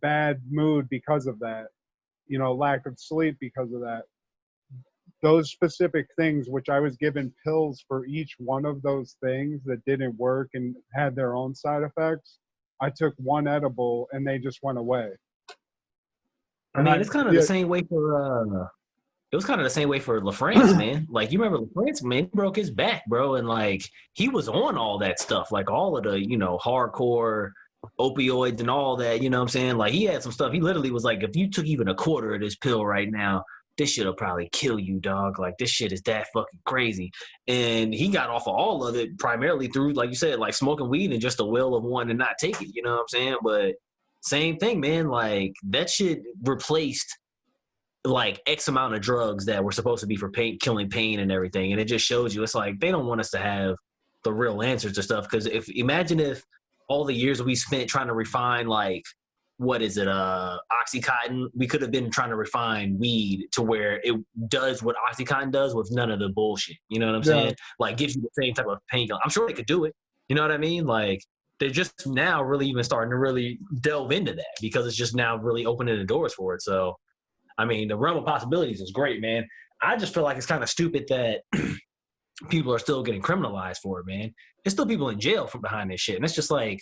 bad mood because of that, lack of sleep because of that. Those specific things, which I was given pills for each one of those things that didn't work and had their own side effects. I took one edible and they just went away. I mean, it's kind of the same way for it was kind of the same way for LaFrance, man. Like, you remember LaFrance, man, he broke his back, bro. And, like, he was on all that stuff, like all of the, hardcore opioids and all that, you know what I'm saying? Like, he had some stuff. He literally was like, if you took even a quarter of this pill right now, this shit will probably kill you, dog. Like, this shit is that fucking crazy. And he got off of all of it primarily through, like you said, like smoking weed and just the will of wanting to not take it, you know what I'm saying? But same thing, man. Like, that shit replaced like X amount of drugs that were supposed to be for killing pain and everything. And it just shows you, it's like, they don't want us to have the real answers to stuff. Cause imagine if all the years we spent trying to refine, like, what is it? Oxycontin. We could have been trying to refine weed to where it does what Oxycontin does with none of the bullshit. You know what I'm saying? Like, gives you the same type of painkiller. I'm sure they could do it. You know what I mean? Like, they're just now really even starting to really delve into that because it's just now really opening the doors for it. So, I mean, the realm of possibilities is great, man. I just feel like it's kind of stupid that people are still getting criminalized for it, man. There's still people in jail from behind this shit. And it's just like,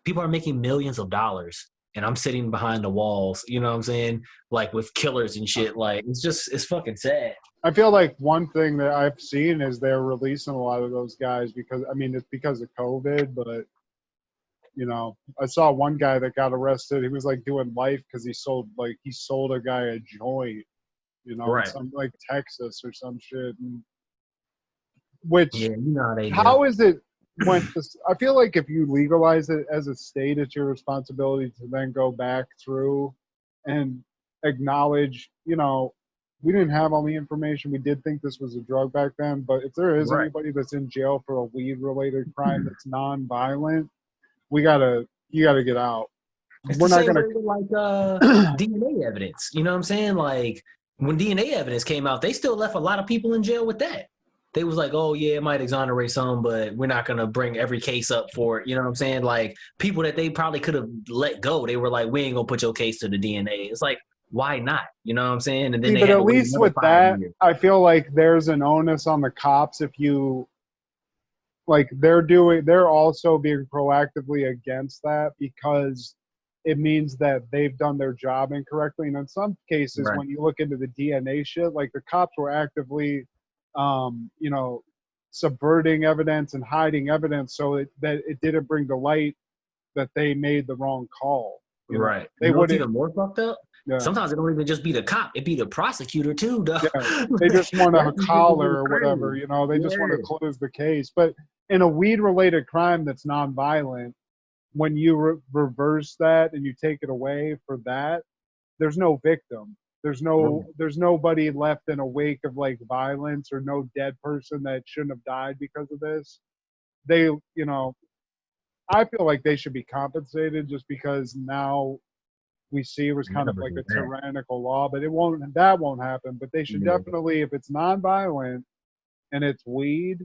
people are making millions of dollars and I'm sitting behind the walls, you know what I'm saying? Like with killers and shit. Like, it's fucking sad. I feel like one thing that I've seen is they're releasing a lot of those guys because, I mean, it's because of COVID, but I saw one guy that got arrested. He was like doing life because he sold a guy a joint, right. in some like Texas or some shit. And, which, yeah, how is it when I feel like if you legalize it as a state, it's your responsibility to then go back through and acknowledge, we didn't have all the information. We did think this was a drug back then, but if there is anybody that's in jail for a weed-related crime that's non-violent, you gotta get out. We're not gonna like DNA evidence. You know what I'm saying? Like, when DNA evidence came out, they still left a lot of people in jail with that. They was like, oh yeah, it might exonerate some, but we're not gonna bring every case up for it. You know what I'm saying? Like, people that they probably could have let go, they were like, we ain't gonna put your case to the DNA. It's like, why not? You know what I'm saying? And then but at least with that, I feel like there's an onus on the cops if you. Like they're also being proactively against that because it means that they've done their job incorrectly. And in some cases, when you look into the DNA shit, like the cops were actively, subverting evidence and hiding evidence so that it didn't bring to light that they made the wrong call. Right. They would even more fucked up. Yeah. Sometimes it don't even just be the cop; it be the prosecutor too. Though. Yeah. They just want a collar or whatever. They just want to close the case. But in a weed-related crime that's nonviolent, when you reverse that and you take it away for that, there's no victim. There's nobody left in a wake of like violence or no dead person that shouldn't have died because of this. They, I feel like they should be compensated just because now we see it was kind of like a tyrannical law, but that won't happen. But they should definitely, if it's nonviolent and it's weed,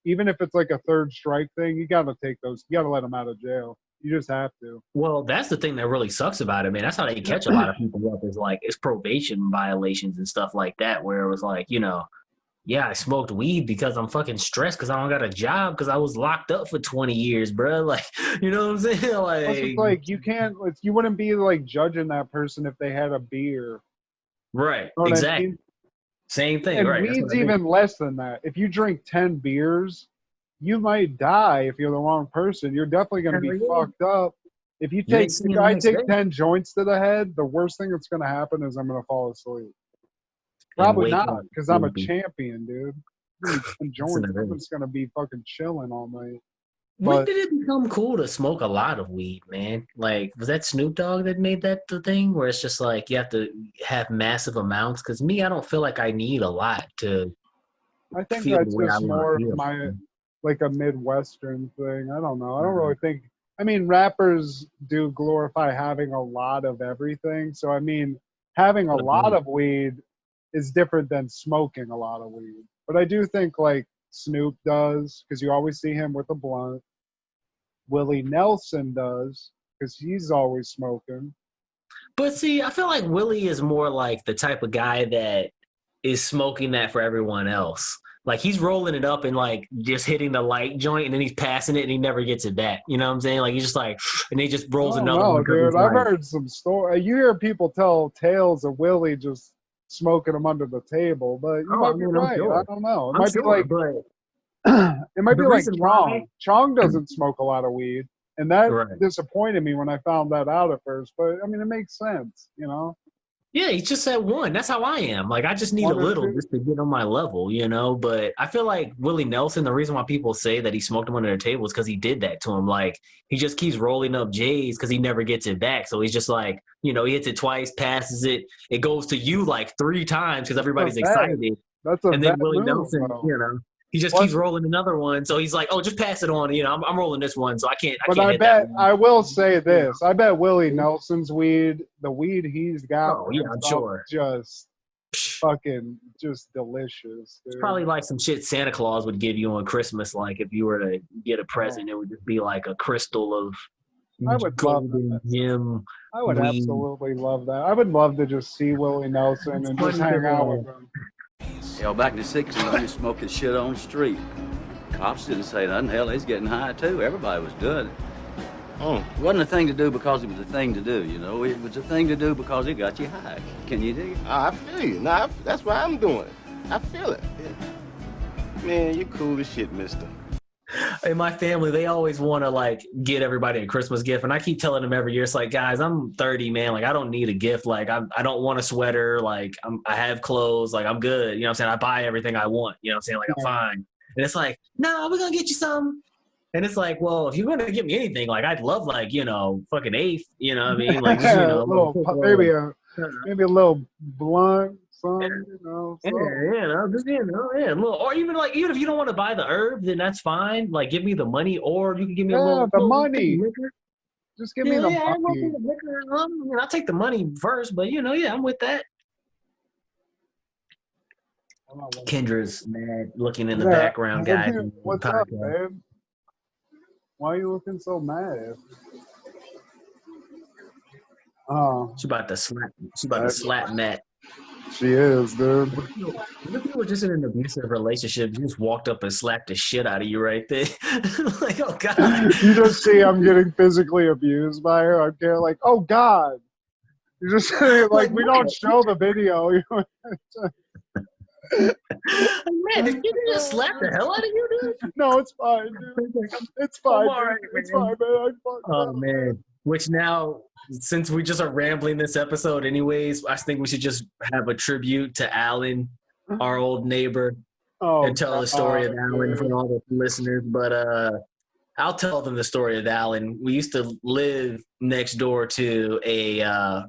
even if it's like a third strike thing, you got to let them out of jail. You just have to. Well, that's the thing that really sucks about it, man. That's how they catch a lot of people up is like, it's probation violations and stuff like that, where it was like, yeah, I smoked weed because I'm fucking stressed because I don't got a job because I was locked up for 20 years, bro. Like, you know what I'm saying? Like, it's like you wouldn't be like judging that person if they had a beer. Right. You know exactly. I mean? Same thing. And right. weed's even less than that. If you drink 10 beers, you might die if you're the wrong person. You're definitely going to be fucked up. If You ain't seen if I the next day. take 10 joints to the head, the worst thing that's going to happen is I'm going to fall asleep. And Probably wake not, up because I'm a sleepy. champion, dude. 10 joints, I'm just going to be fucking chilling all night. When But did it become cool to smoke a lot of weed, man? Like, was that Snoop Dogg that made that the thing where it's just like you have to have massive amounts? Because me, I don't feel like I need a lot to I think feel the that's way I just want more to of feel. my, like a Midwestern thing. I don't know. I don't really think, I mean, rappers do glorify having a lot of everything. So, I mean, having a lot of weed is different than smoking a lot of weed. But I do think like Snoop does, because you always see him with a blunt. Willie Nelson does, because he's always smoking. But see, I feel like Willie is more like the type of guy that is smoking that for everyone else. Like he's rolling it up and like just hitting the light joint and then he's passing it and he never gets it back. You know what I'm saying? Like he's just like, and he just rolls another one. Dude. I've like, heard some story. You hear people tell tales of Willie just smoking them under the table, but you might be right. Sure. I don't know. It I'm might sure, be like but it might the be like reason Chong. why- Chong doesn't smoke a lot of weed, and that Right. disappointed me when I found that out at first. But I mean, it makes sense, you know. Yeah, he's just at one. That's how I am. Like I just need One a or little two. just to get on my level, you know. But I feel like Willie Nelson, the reason why people say that he smoked them under their table is because he did that to him. Like he just keeps rolling up J's because he never gets it back. So he's just like, you know, he hits it twice, passes it, it goes to you like 3 times because everybody's excited. That's a And then bad Willie move, Nelson, though. you know, he just keeps rolling another one. So he's like, oh, just pass it on. You know, I'm rolling this one, so I can't. But can't I hit bet that one. I will say this: I bet Willie Nelson's weed, the weed he's got, Oh yeah, I'm sure. just fucking just delicious. Dude. It's probably like some shit Santa Claus would give you on Christmas. Like if you were to get a present, it would just be like a crystal of I would golden gem. I would weed. absolutely love that. I would love to just see Willie Nelson and just hang out with him. Hell, back in the 60s, I used to smoke this shit on the street. Cops didn't say nothing. Hell, he's getting high, too. Everybody was doing it. It wasn't a thing to do because it was a thing to do, you know. It was a thing to do because it got you high. Can you dig it? I feel you. Nah, that's why I'm doing it. I feel it. Yeah. Man, you cool as shit, mister. In my family, they always want to like get everybody a Christmas gift, and I keep telling them every year, it's like, guys, I'm 30, man. Like, I don't need a gift. Like, I don't want a sweater. Like, I have clothes. Like, I'm good. You know what I'm saying? I buy everything I want. You know what I'm saying? Like, I'm fine. And it's like, no, we're gonna get you some. And it's like, well, if you're gonna give me anything, like, I'd love like, you know, fucking eighth. You know what I mean? Like, just, you know, maybe a little blunt. You know, just or even like even if you don't want to buy the herb, then that's fine. Like give me the money, or you can give me a little money. Liquor. Just give me the money. I'll take the money first, but you know, yeah, I'm with that. Kendra's mad, looking in the background, guys. What's up, man? Why are you looking so mad? She's about to slap. She's about to slap Matt. She is, dude. If you were just in an abusive relationship, you just walked up and slapped the shit out of you right there. Like, oh God. You just see I'm getting physically abused by her. I'm there like, oh God. You just like we don't show the video. Man, did you just slap the hell out of you, dude? No, it's fine, dude. It's fine. Right, it's fine, man. Oh man. Which now, since we just are rambling this episode anyways, I think we should just have a tribute to Alan, our old neighbor, and tell the story of Alan for all the listeners. But I'll tell them the story of Alan. We used to live next door to a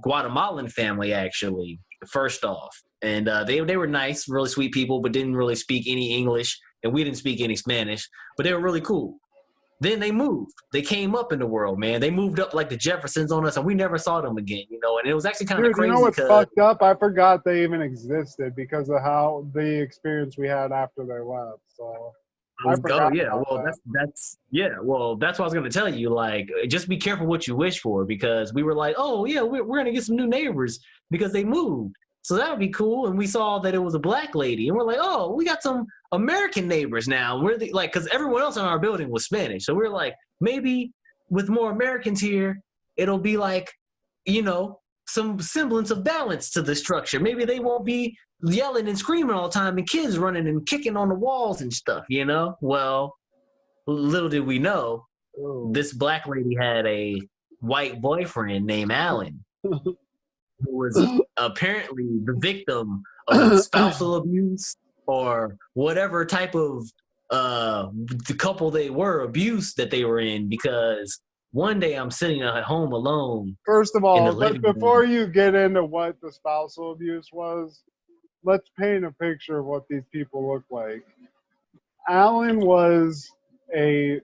Guatemalan family, actually, first off. And they were nice, really sweet people, but didn't really speak any English, and we didn't speak any Spanish, but they were really cool. Then they moved. They came up in the world, man. They moved up like the Jeffersons on us, and we never saw them again, you know. And it was actually kind of crazy. You know what's fucked up? I forgot they even existed because of how the experience we had after they left. So I forgot. That's what I was gonna tell you. Like, just be careful what you wish for, because we were like, oh yeah, we're gonna get some new neighbors because they moved. So that would be cool. And we saw that it was a black lady, and we're like, oh, we got some American neighbors now. We're like, because everyone else in our building was Spanish. So we're like, maybe with more Americans here, it'll be like, you know, some semblance of balance to the structure. Maybe they won't be yelling and screaming all the time and kids running and kicking on the walls and stuff, you know? Well, little did we know, Oh. this black lady had a white boyfriend named Alan, who was apparently the victim of spousal abuse or whatever type of the couple they were, abuse that they were in, because one day I'm sitting at home alone. First of in all, the living before room. you get into what the spousal abuse was, let's paint a picture of what these people look like. Alan was a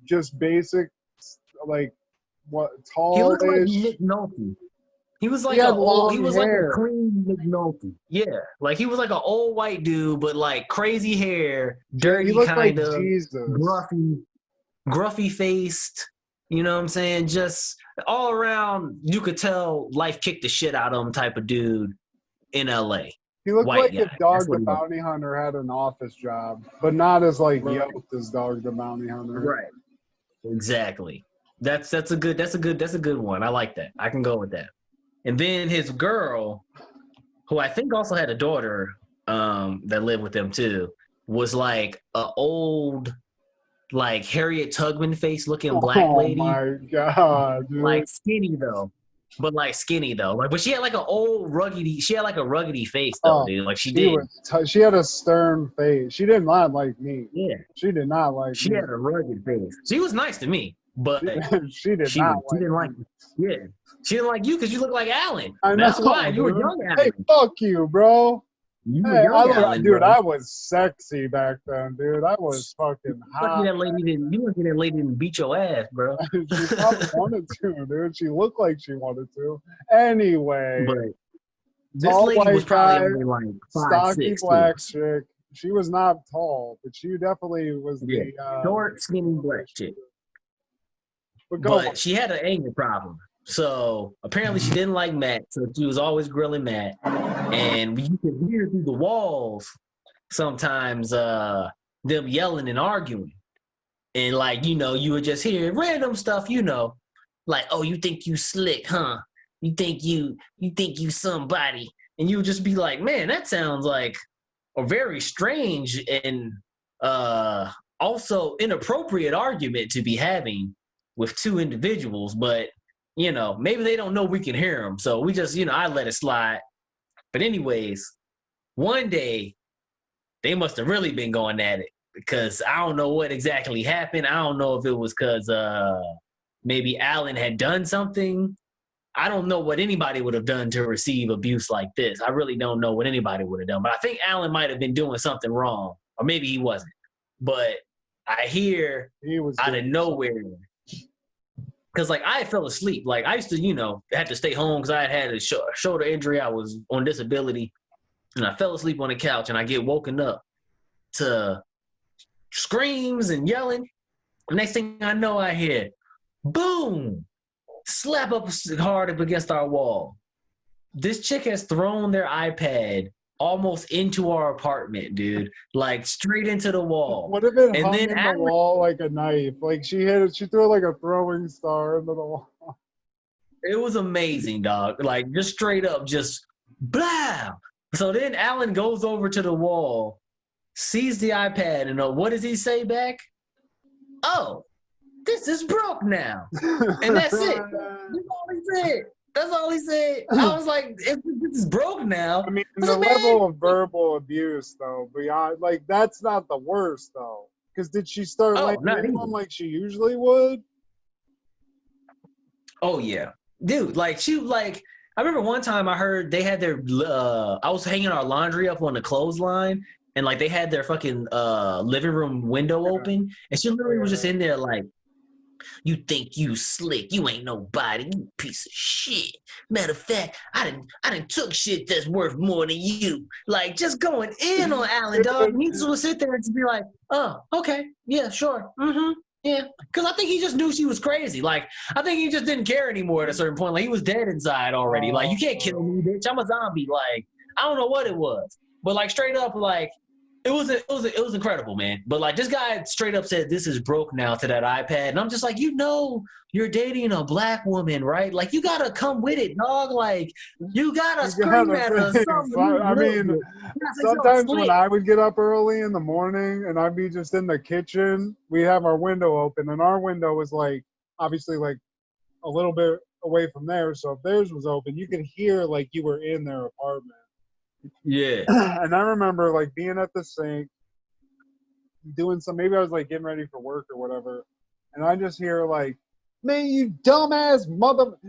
just basic, like, what, He looked like tallish. Nick Nolte. He was like He had he was long hair. like a clean Nick Nolte. Yeah, like he was like an old white dude, but like crazy hair, dirty He looked like kind of, Jesus. gruffy faced. You know what I'm saying? Just all around, you could tell life kicked the shit out of him type of dude in L.A. He looked White like guy. if Dog That's what the he looked Bounty Hunter had an office job, but not as like Right. yoked as Dog the Bounty Hunter. Right. Exactly. That's a good one. I like that. I can go with that. And then his girl, who I think also had a daughter that lived with them too, was like a old, like Harriet Tubman face looking black lady. Oh my god, dude. Like skinny though. Like, but she had like an old ruggedy. She had like a ruggedy face though, dude. Like she did. She had a stern face. She did not like me. Yeah. She did not like She me. had a rugged face. She was nice to me, but She did she not didn't like like. me. Yeah, she didn't like you because you look like Alan. I know, That's why you were dude. young Alan. Hey, fuck you, bro. You were Hey, young Alan, dude, bro. I was sexy back then, dude. I was fucking hot. Lucky that lady didn't beat your ass, bro. She probably wanted to, dude. She looked like she wanted to. Anyway, But this tall lady was white probably guy, only like 5'6", stocky black too. chick. She was not tall, but she definitely was the Short, skinny black chick. But go on. But she had an anger problem. So apparently she didn't like Matt. So she was always grilling Matt. And you could hear through the walls sometimes them yelling and arguing. And like, you know, you would just hear random stuff, you know, like, oh, you think you slick, huh? You think you somebody. And you would just be like, man, that sounds like a very strange and also inappropriate argument to be having with two individuals. But, you know, maybe they don't know we can hear them. So we just, you know, I let it slide. But anyways, one day they must have really been going at it, because I don't know what exactly happened. I don't know if it was because maybe Alan had done something. I don't know what anybody would have done to receive abuse like this. I really don't know what anybody would have done. But I think Alan might have been doing something wrong. Or maybe he wasn't. But I hear He was out of nowhere, because like I fell asleep. Like I used to, you know, had to stay home because I had a shoulder injury. I was on disability. And I fell asleep on the couch, and I get woken up to screams and yelling. Next thing I know, I hear, boom, slap up hard up against our wall. This chick has thrown their iPad almost into our apartment, dude. Like straight into the wall. What if it And hung then in Alan- the wall like a knife? Like she hit it, she threw like a throwing star into the wall. It was amazing, dog. Like just straight up, just blah. So then Alan goes over to the wall, sees the iPad, and what does he say back? Oh, this is broke now. And that's it. That's all he said. That's all he said. I was like, this is broke now. I mean, I was the like, man. level of verbal abuse, though, beyond, like, that's not the worst, though. Because did she start laying not into either. him like she usually would? Oh yeah, dude. Like I remember one time I heard they had their. I was hanging our laundry up on the clothesline, and like they had their fucking living room window open, and she literally was just in there like, "You think you slick? You ain't nobody. You piece of shit. Matter of fact, I didn't took shit that's worth more than you." Like just going in on Alan, dog. And he just would sit there and just be like, "Oh, okay, yeah, sure, yeah." Because I think he just knew she was crazy. Like I think he just didn't care anymore at a certain point. Like he was dead inside already. Like you can't kill me, bitch. I'm a zombie. Like I don't know what it was, but like straight up, like It was incredible, man. But like this guy straight up said, "This is broke now" to that iPad, and I'm just like, you're dating a black woman, right? Like you gotta come with it, dog. Like you gotta scream at us. I mean, sometimes when I would get up early in the morning and I'd be just in the kitchen, we have our window open, and our window was like obviously like a little bit away from there. So if theirs was open, you could hear like you were in their apartment. Yeah. And I remember like being at the sink, doing maybe I was like getting ready for work or whatever, and I just hear like, "Man, you dumbass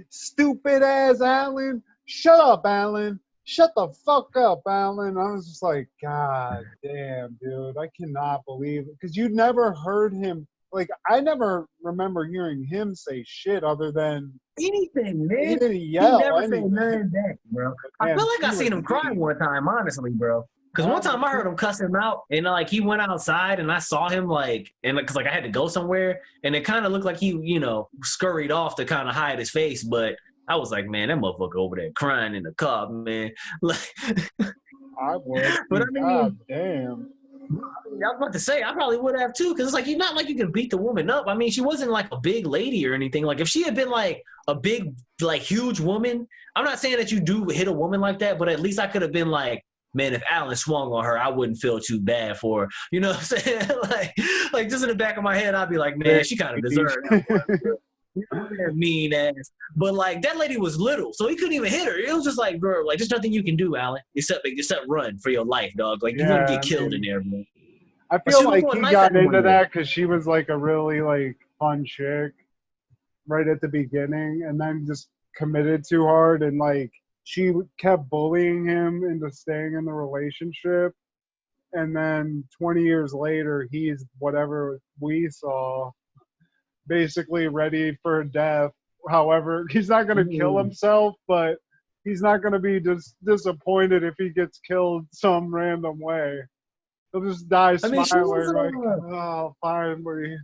stupid ass Alan, shut up, Alan, shut the fuck up, Alan." I was just like, God damn, dude, I cannot believe it, because you'd never heard him. Like, I never remember hearing him say shit other than anything, man. He didn't yell. He never said nothing back, bro. I feel like I seen him cry one time, honestly, bro. Because one time I heard him cuss him out, and like he went outside, and I saw him like, and because like I had to go somewhere, and it kind of looked like he, scurried off to kind of hide his face, but I was like, man, that motherfucker over there crying in the car, man. Like, I would. But I mean, God damn. I was about to say, I probably would have too, because it's like, you're not like you can beat the woman up. I mean, she wasn't like a big lady or anything. Like, if she had been like a big, like huge woman, I'm not saying that you do hit a woman like that, but at least I could have been like, man, if Alan swung on her, I wouldn't feel too bad for her. You know what I'm saying? like just in the back of my head, I'd be like, man, she kind of deserved it. Mean ass. But like that lady was little, so he couldn't even hit her. It was just like, bro, like there's nothing you can do, Alan, except run for your life, dog. Like you're gonna get killed in there, bro. I feel like he got into that because she was like a really like fun chick right at the beginning, and then just committed too hard, and like she kept bullying him into staying in the relationship. And then 20 years later, he's whatever we saw, basically ready for death. However, he's not going to kill himself, but he's not going to be disappointed if he gets killed some random way. He'll just die smiling like, oh, finally.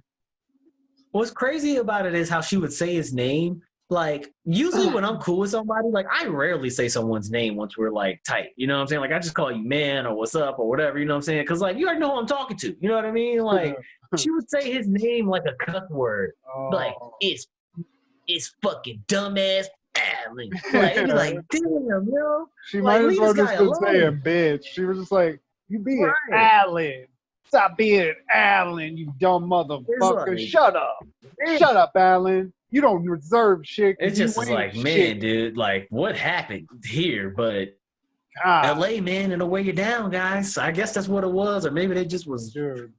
What's crazy about it is how she would say his name. Like, usually when I'm cool with somebody, like, I rarely say someone's name once we're, like, tight. You know what I'm saying? Like, I just call you man or what's up or whatever, you know what I'm saying? Because, like, you already know who I'm talking to. You know what I mean? Like, she would say his name like a cuss word. Like, it's fucking dumbass Alan. Like, it'd be like, damn, yo. She like, might as well just been saying bitch. She was just like, you being Alan. Stop being Alan, you dumb motherfucker. Like, shut up. Man. Shut up, Alan. You don't deserve shit. It's just like, man, dude, like, what happened here? But LA, man, it'll weigh you down, guys. I guess that's what it was. Or maybe they just was, dude.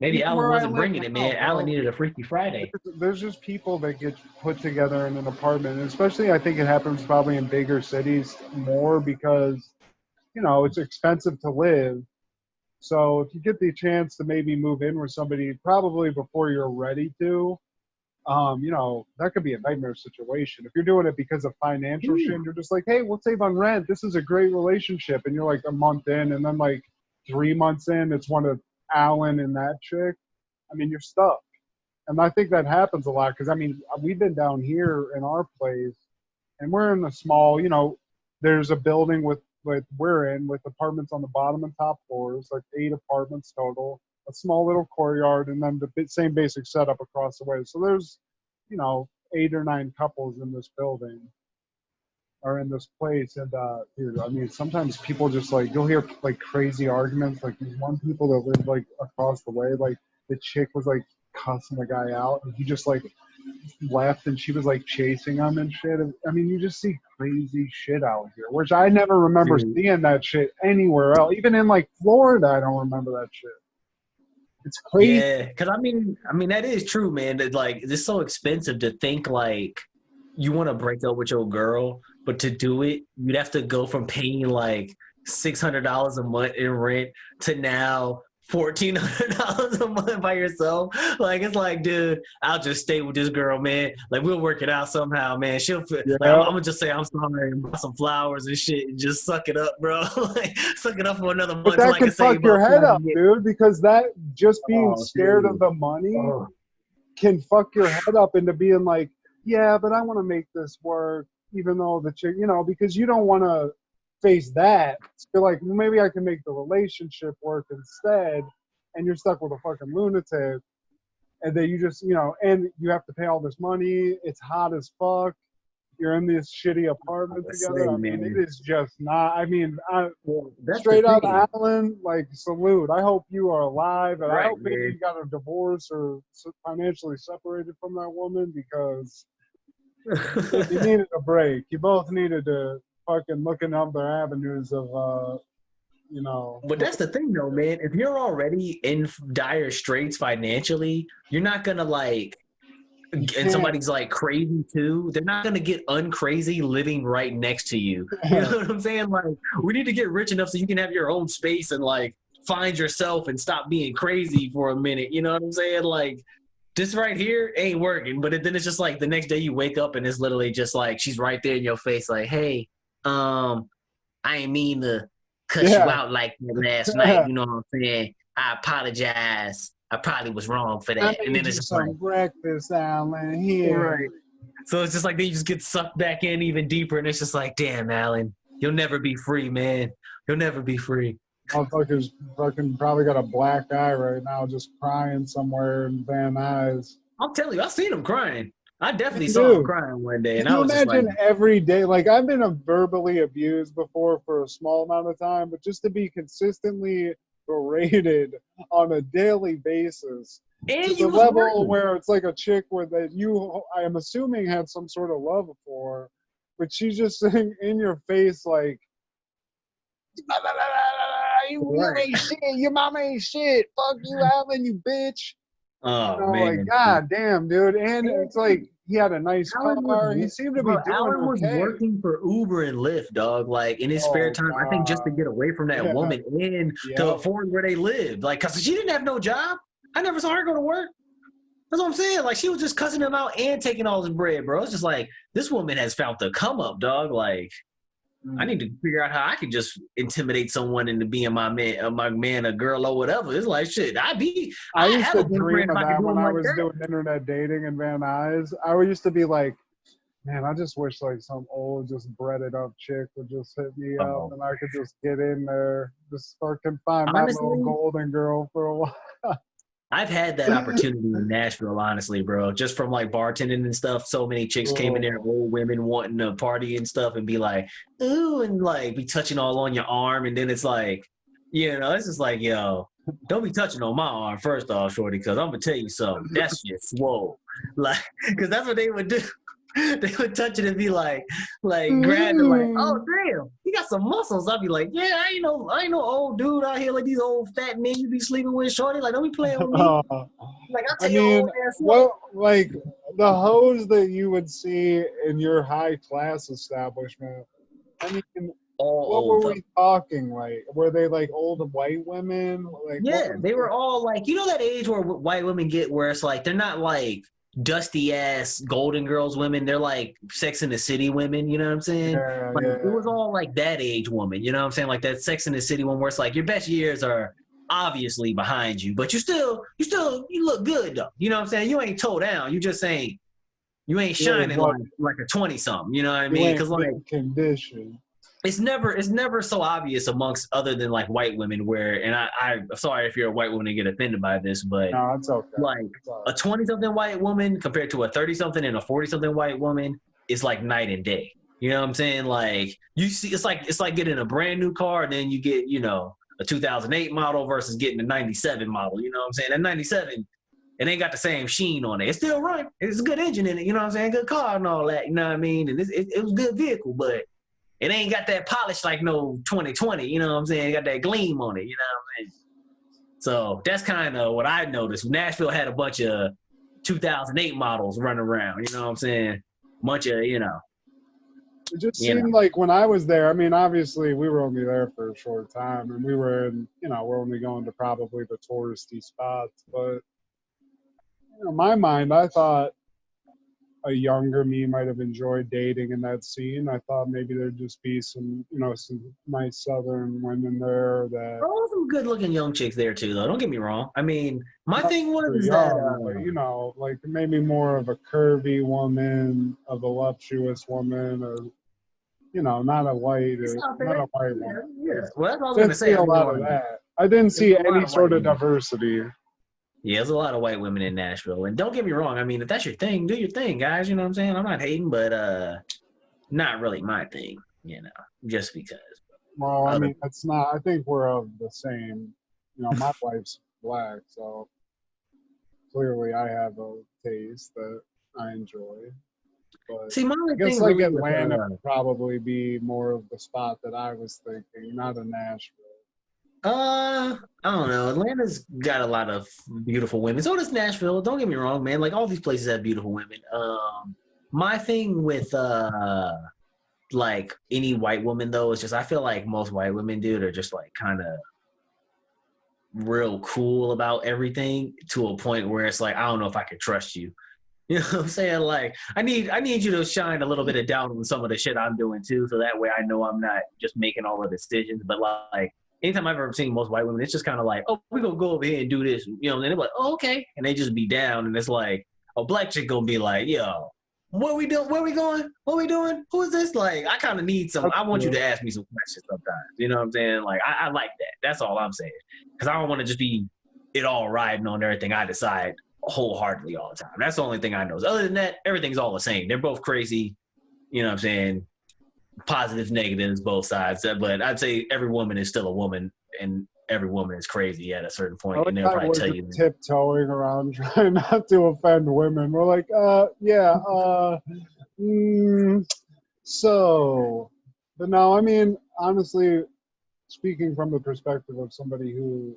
Maybe Alan wasn't bringing it, man. Alan needed a Freaky Friday. There's just people that get put together in an apartment. And especially, I think it happens probably in bigger cities more because, it's expensive to live. So if you get the chance to maybe move in with somebody probably before you're ready to, that could be a nightmare situation. If you're doing it because of financial shit, you're just like, hey, we'll save on rent. This is a great relationship. And you're like a month in, and then like 3 months in, it's one of Alan and that chick. I mean, you're stuck. And I think that happens a lot because, I mean, we've been down here in our place, and we're in a small, there's a building we're in with apartments on the bottom and top floors, like 8 apartments total. A small little courtyard, and then the same basic setup across the way. So there's, 8 or 9 couples in this building or in this place. And, dude, I mean, sometimes people just like, you'll hear like crazy arguments. Like these one people that live like across the way, like the chick was like cussing the guy out, and he just like left, and she was like chasing him and shit. I mean, you just see crazy shit out here, which I never remember seeing that shit anywhere else. Even in like Florida, I don't remember that shit. It's crazy. Yeah, because I mean that is true, man. That like it's so expensive to think like you want to break up with your girl, but to do it, you'd have to go from paying like $600 a month in rent to now $1,400 a month by yourself. Like it's like, dude, I'll just stay with this girl, man. Like we'll work it out somehow, man. She'll like I'm gonna just say I'm sorry and buy some flowers and shit and just suck it up, bro. Like suck it up for another month. But that can fuck your head up, dude, because that just being scared of the money can fuck your head up into being like, yeah, but I want to make this work, even though the chick, because you don't want to face that. Feel like maybe I can make the relationship work instead, and you're stuck with a fucking lunatic, and then you just, and you have to pay all this money. It's hot as fuck. You're in this shitty apartment together. I mean, it is just not. I mean, straight up, Alan, like, salute. I hope you are alive, and I hope maybe you got a divorce or financially separated from that woman, because you needed a break. You both needed to fucking look in other avenues of, But that's the thing, though, man. If you're already in dire straits financially, you're not gonna like. And somebody's like crazy too, they're not gonna get uncrazy living right next to you. You know what I'm saying? Like, we need to get rich enough so you can have your own space and like find yourself and stop being crazy for a minute. You know what I'm saying? Like, this right here ain't working. But then it's just like the next day you wake up and it's literally just like she's right there in your face, like, hey, I ain't mean to cuss you out like that last night. You know what I'm saying? I apologize. I probably was wrong for that. And then it's just like breakfast, Alan, here. Right. So it's just like then you just get sucked back in even deeper, and it's just like, damn, Alan, you'll never be free, man. You'll never be free. Motherfucker's fucking probably got a black eye right now, just crying somewhere in Van Nuys. I'll tell you, I've seen him crying. I definitely saw him crying one day. And Can I was you imagine just like, every day? Like, I've been verbally abused before for a small amount of time, but just to be consistently berated on a daily basis and to the level where it's like a chick that you, I am assuming, had some sort of love for, but she's just sitting in your face like, you ain't shit, your mama ain't shit, fuck you, Alan, you bitch. Oh, man. Like, god damn, dude. And it's like, he had a nice car. He seemed to be doing Alan was okay. working for Uber and Lyft, dog. Like, in his spare time, I think just to get away from that woman and to afford where they lived. Like, because she didn't have no job. I never saw her go to work. That's what I'm saying. Like, she was just cussing him out and taking all his bread, bro. It's just like, this woman has found the come up, dog. Like, I need to figure out how I can just intimidate someone into being my man, a girl, or whatever. It's like, shit. I used to dream of that when I was doing internet dating in Van Nuys. I used to be like, man, I just wish like some old, just breaded up chick would just hit me up and I could just get in there, just fucking find my little golden girl for a while. I've had that opportunity in Nashville, honestly, bro. Just from like bartending and stuff. So many chicks came in there, old women wanting to party and stuff, and be like, ooh, and like be touching all on your arm. And then it's like, it's just like, yo, don't be touching on my arm first off, shorty, because I'm going to tell you something. That shit swole. Like, because that's what they would do. They would touch it and be like grab it, like, oh damn, you got some muscles. I'd be like, yeah, I ain't no old dude out here like these old fat men you be sleeping with, shorty. Like, don't be playing with me. Like, I'll tell you, old ass. Well, like the hoes that you would see in your high class establishment. I mean, what were we talking? Like, were they like old white women? Like, yeah, they were all like, that age where white women get where it's like they're not like dusty ass Golden Girls women. They're like Sex in the City women, you know what I'm saying? It was all like that age woman, you know what I'm saying? Like that Sex in the City one where it's like your best years are obviously behind you, but you look good though. You know what I'm saying? You ain't toe down. You just ain't shining like a 20 something, you know what I mean? Because like condition. It's never so obvious amongst other than like white women where, and I'm sorry if you're a white woman and get offended by this, but no, it's okay. Like a 20-something white woman compared to a 30-something and a 40-something white woman is like night and day. You know what I'm saying? Like you see, it's like getting a brand new car and then you get, a 2008 model versus getting a 97 model. You know what I'm saying? That 97, it ain't got the same sheen on it. It's still right. It's a good engine in it. You know what I'm saying? Good car and all that. You know what I mean? And it was a good vehicle, but it ain't got that polish like no 2020, you know what I'm saying? It got that gleam on it, you know what I mean? So that's kind of what I noticed. Nashville had a bunch of 2008 models running around, you know what I'm saying? Bunch of, It just seemed like when I was there, I mean, obviously we were only there for a short time and we were in, we're only going to probably the touristy spots. But, in my mind, I thought a younger me might have enjoyed dating in that scene. I thought maybe there'd just be some, some nice Southern women there that. There were some good-looking young chicks there too, though. Don't get me wrong. I mean, my thing was that like maybe more of a curvy woman, a voluptuous woman, or you know, not a white woman. Yeah. Well, that's what I was I gonna didn't say. see a lot of that. I didn't see any sort of diversity. Yeah, there's a lot of white women in Nashville. And don't get me wrong, I mean, if that's your thing, do your thing, guys. You know what I'm saying? I'm not hating, but not really my thing, you know, just because. Well, I mean, it's not. I think we're of the same. You know, my wife's black, so clearly I have a taste that I enjoy. But see, my I guess thing like really Atlanta would probably be more of the spot that I was thinking, not a Nashville. I don't know. Atlanta's got a lot of beautiful women. So does Nashville. Don't get me wrong, man. Like all these places have beautiful women. My thing with like any white woman though is just I feel like most white women, dude, are just like kind of real cool about everything to a point where it's like I don't know if I can trust you. You know what I'm saying? Like I need you to shine a little bit of doubt on some of the shit I'm doing too, so that way I know I'm not just making all the decisions. But like anytime I've ever seen most white women, it's just kind of like, oh, we're gonna go over here and do this, you know, and they're like, oh, okay, and they just be down, and it's like a black chick gonna be like, yo, what we doing? Where we going? What we doing? Who is this? Like, I kind of need some. I want you to ask me some questions sometimes. You know what I'm saying? Like, I like that. That's all I'm saying. Because I don't want to just be it all riding on everything I decide wholeheartedly all the time. That's the only thing I know. Other than that, everything's all the same. They're both crazy. You know what I'm saying? Positives, negatives, both sides. But I'd say every woman is still a woman, and every woman is crazy at a certain point, and they'll probably tell you. Tiptoeing around, trying not to offend women. We're like, so. But no, I mean, honestly, speaking from the perspective of somebody who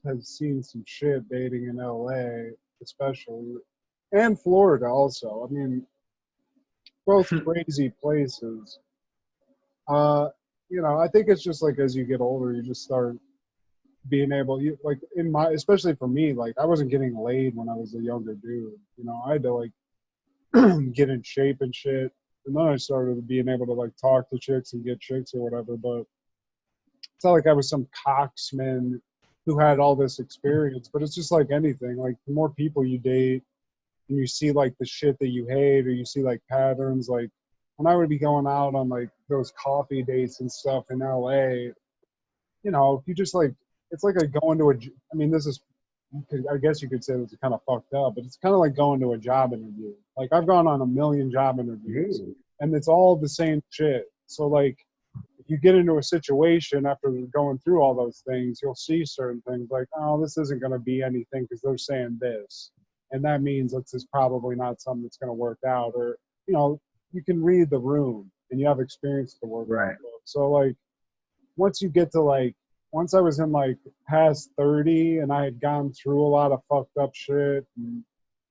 has seen some shit dating in LA, especially, and Florida also. I mean, both crazy places. You know, I think it's just like as you get older, you just start being able, like in my, especially for me, like I wasn't getting laid when I was a younger dude. You know, I had to like get in shape and shit, and then I started being able to like talk to chicks and get chicks or whatever. But it's not like I was some cocksman who had all this experience. But it's just like anything. Like the more people you date, and you see like the shit that you hate, or you see like patterns. Like when I would be going out on like those coffee dates and stuff in LA, you know, if you just like, it's like going to I mean, this is, I guess you could say this is kind of fucked up, but it's kind of like going to a job interview. Like I've gone on 1 million job interviews, and it's all the same shit. So like, if you get into a situation after going through all those things, you'll see certain things like, oh, this isn't going to be anything because they're saying this. And that means this is probably not something that's going to work out. Or, you know, you can read the room and you have experience to work right. out. So like, once you get to like, once I was in like past 30 and I had gone through a lot of fucked up shit, and,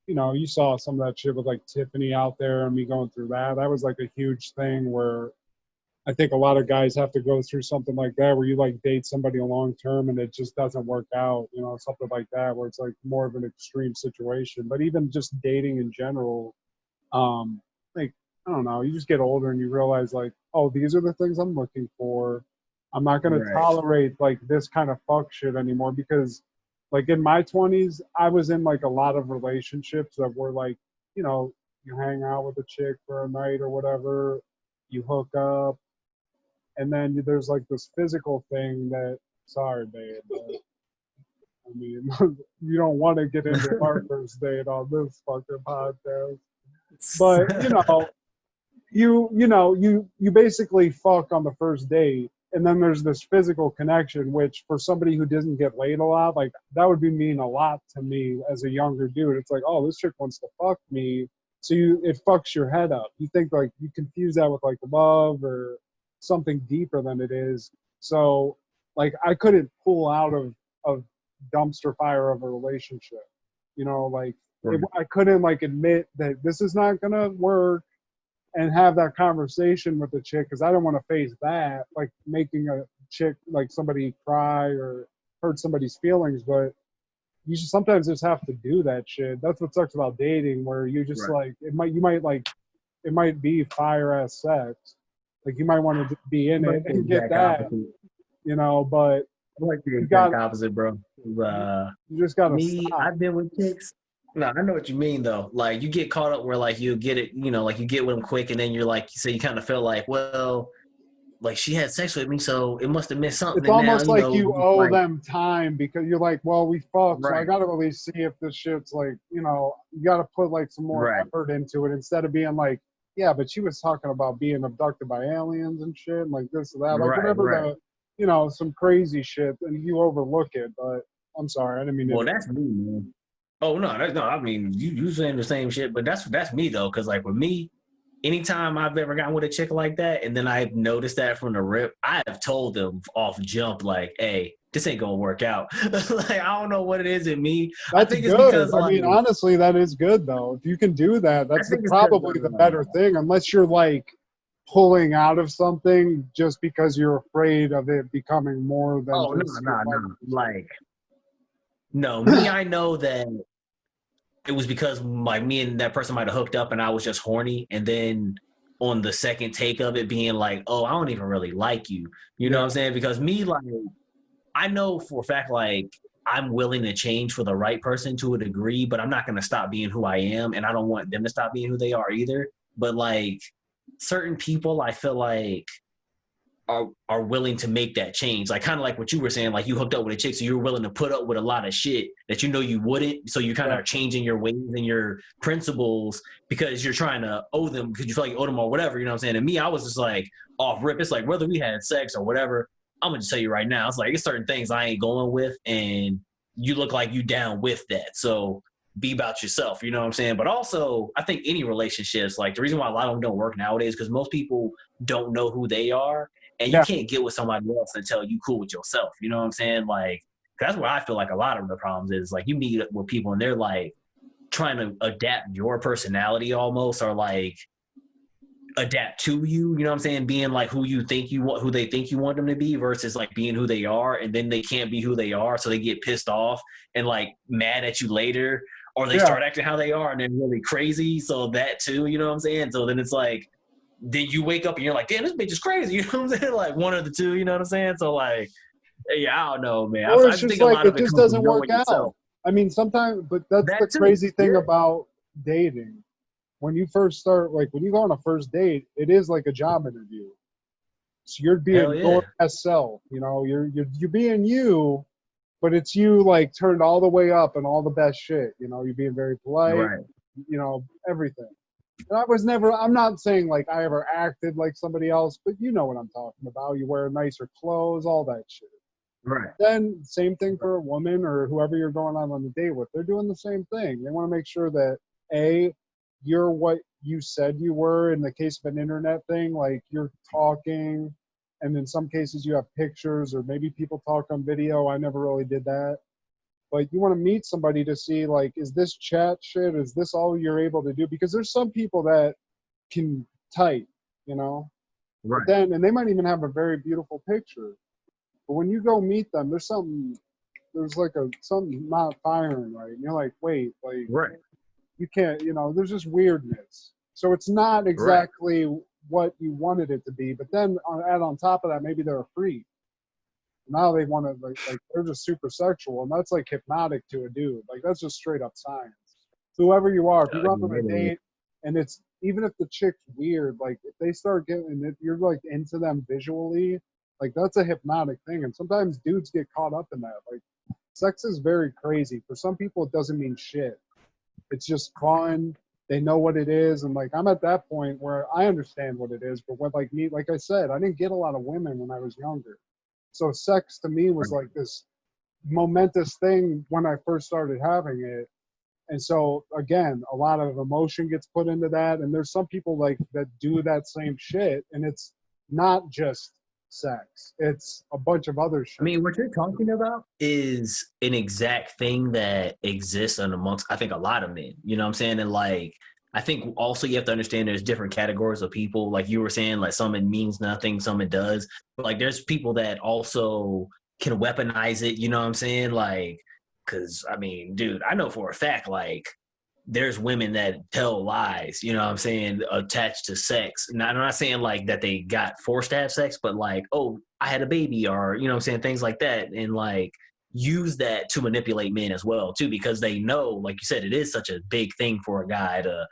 you know, you saw some of that shit with like Tiffany out there and me going through that. That was like a huge thing where I think a lot of guys have to go through something like that where you like date somebody long term and it just doesn't work out, you know, something like that where it's like more of an extreme situation. But even just dating in general, like, I don't know, you just get older and you realize like, oh, these are the things I'm looking for. I'm not going to tolerate like this kind of fuck shit anymore, because like in my 20s, I was in like a lot of relationships that were like, you know, you hang out with a chick for a night or whatever, you hook up, and then there's like this physical thing that, sorry, babe, but I mean, you don't want to get into our first date on this fucking podcast. But, you basically fuck on the first date, and then there's this physical connection, which for somebody who doesn't get laid a lot, like that would mean a lot to me as a younger dude. It's like, oh, this chick wants to fuck me. So it fucks your head up. You think like you confuse that with like love or something deeper than it is. So like I couldn't pull out of dumpster fire of a relationship, you know, like I couldn't like admit that this is not gonna work and have that conversation with the chick, because I don't want to face that, like making a chick, like somebody cry or hurt somebody's feelings. But you sometimes just have to do that shit. That's what sucks about dating, where you just like it might be fire ass sex. Like you might want to be in it and get that, opposite. You know, but I like the exact opposite, bro. You just gotta me. stop. I've been with chicks No, I know what you mean though. Like you get caught up where like you get it, like you get with them quick, and then you're like, so you kind of feel like, well, like she had sex with me, so it must have meant something. It's And now, almost like you owe like, them time because you're like, well, we fucked, so I right, got to at least see if this shit's like, you got to put like some more right, effort into it instead of being like, yeah, but she was talking about being abducted by aliens and shit, and like this or that, like right, whatever right. some crazy shit, and you overlook it. But I'm sorry, I didn't mean to. Well, that's me, man. Oh no, no. I mean, you saying the same shit, but that's me though, because like with me, anytime I've ever gotten with a chick like that, and then I've noticed that from the rip, I have told them off jump, like, hey, this ain't gonna work out. Like, I don't know what it is in me. That's I think good. it's because, I like, mean, honestly, that is good though. If you can do that, I that's think it's probably the better because, thing, unless you're like pulling out of something just because you're afraid of it becoming more than oh, no, just your no, no. partner. Like, no, me, I know that it was because like me and that person might have hooked up and I was just horny. And then on the second take of it being like, oh, I don't even really like you. You know what I'm saying? Because me, like, I know for a fact, like, I'm willing to change for the right person to a degree, but I'm not going to stop being who I am. And I don't want them to stop being who they are either. But like certain people, I feel like are willing to make that change. Like kind of like what you were saying, like you hooked up with a chick, so you're willing to put up with a lot of shit that you know you wouldn't. So you kind of are changing your ways and your principles because you're trying to owe them because you feel like you owe them or whatever. You know what I'm saying? And me, I was just like off rip. It's like whether we had sex or whatever, I'm gonna just tell you right now. It's like it's certain things I ain't going with, and you look like you down with that. So be about yourself. You know what I'm saying? But also, I think any relationships, like the reason why a lot of them don't work nowadays, because most people don't know who they are, and you can't get with somebody else until you cool with yourself. You know what I'm saying? Like that's where I feel like a lot of the problems is like you meet with people and they're like trying to adapt your personality almost, or like adapt to you, you know what I'm saying? Being like who you think you want, who they think you want them to be versus like being who they are. And then they can't be who they are. So they get pissed off and like mad at you later, or they start acting how they are and then really crazy. So that too, you know what I'm saying? So then it's like, then you wake up and you're like, damn, this bitch is crazy. You know what I'm saying? Like one of the two, you know what I'm saying? So like, yeah, I don't know, man. Or I it's just just think a like lot it of it just comes doesn't from work knowing out. yourself. I mean, sometimes, but that's That the too. crazy thing Yeah. about dating. When you first start, like when you go on a first date, it is like a job interview. So you're being your best self. You know, you're being you, but it's you like turned all the way up and all the best shit. You know, you're being very polite. Right. You know, everything. And I was never. I'm not saying like I ever acted like somebody else, but you know what I'm talking about. You wear nicer clothes, all that shit. Right. Then same thing for a woman or whoever you're going on the date with. They're doing the same thing. They want to make sure that you're what you said you were. In the case of an internet thing, like you're talking, and in some cases you have pictures, or maybe people talk on video. I never really did that. But you want to meet somebody to see, like, is this chat shit? Is this all you're able to do? Because there's some people that can type, you know? Right. But then, and they might even have a very beautiful picture. But when you go meet them, there's something not firing right. And you're like, wait, like, you can't, there's just weirdness. So it's not exactly what you wanted it to be. But then add on top of that, maybe they're a freak. Now they want to like they're just super sexual, and that's like hypnotic to a dude. Like that's just straight up science. Whoever you are, if you go on a date, and it's even if the chick's weird, like if they start getting, if you're like into them visually, like that's a hypnotic thing. And sometimes dudes get caught up in that. Like sex is very crazy. For some people, it doesn't mean shit. It's just fun. They know what it is, and like I'm at that point where I understand what it is. But when like me, like I said, I didn't get a lot of women when I was younger. So sex to me was like this momentous thing when I first started having it. And so again, a lot of emotion gets put into that. And there's some people like that do that same shit. And it's not just sex. It's a bunch of other shit. I mean, what you're talking about is an exact thing that exists amongst, I think, a lot of men. You know what I'm saying? And like, I think also you have to understand there's different categories of people. Like you were saying, like some it means nothing, some it does. But like there's people that also can weaponize it, you know what I'm saying? Like, because I mean, dude, I know for a fact, like, there's women that tell lies, you know what I'm saying, attached to sex. Now, I'm not saying like that they got forced to have sex, but like, oh, I had a baby, or, you know what I'm saying, things like that. And like, use that to manipulate men as well too, because they know, like you said, it is such a big thing for a guy to,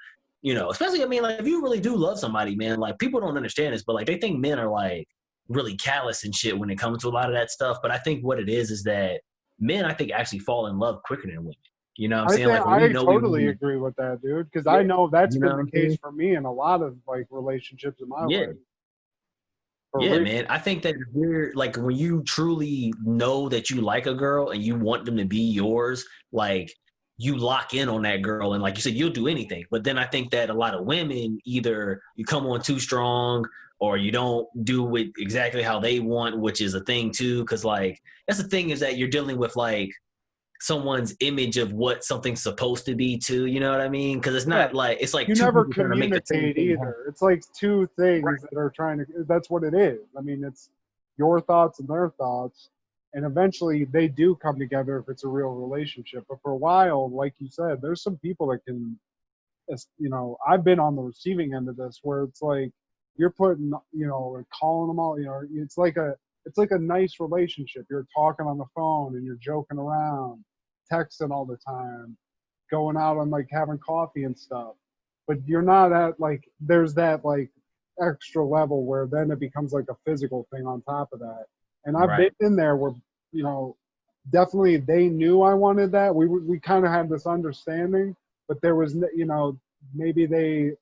especially, I mean, like if you really do love somebody, man, like people don't understand this, but like they think men are like really callous and shit when it comes to a lot of that stuff. But I think what it is that men, I think, actually fall in love quicker than women. You know what I'm saying? Like I totally agree with that, dude, because I know that's been the case for me in a lot of like relationships in my life. Yeah, man. I think that we're like when you truly know that you like a girl and you want them to be yours, like you lock in on that girl, and like you said, you'll do anything. But then I think that a lot of women, either you come on too strong or you don't do it exactly how they want, which is a thing too. Because like that's the thing, is that you're dealing with like someone's image of what something's supposed to be too. You know what I mean? Because it's not like it's like you two never people trying to make the same communicate thing either. happen. It's like two things that are trying to. That's what it is. I mean, it's your thoughts and their thoughts, and eventually they do come together if it's a real relationship. But for a while, like you said, there's some people that can, I've been on the receiving end of this, where it's like you're putting, like calling them all, it's like a nice relationship. You're talking on the phone and you're joking around, texting all the time, going out and like having coffee and stuff. But you're not at like, there's that like extra level where then it becomes like a physical thing on top of that. And I've been in there where, definitely they knew I wanted that. We kind of had this understanding, but there was, maybe they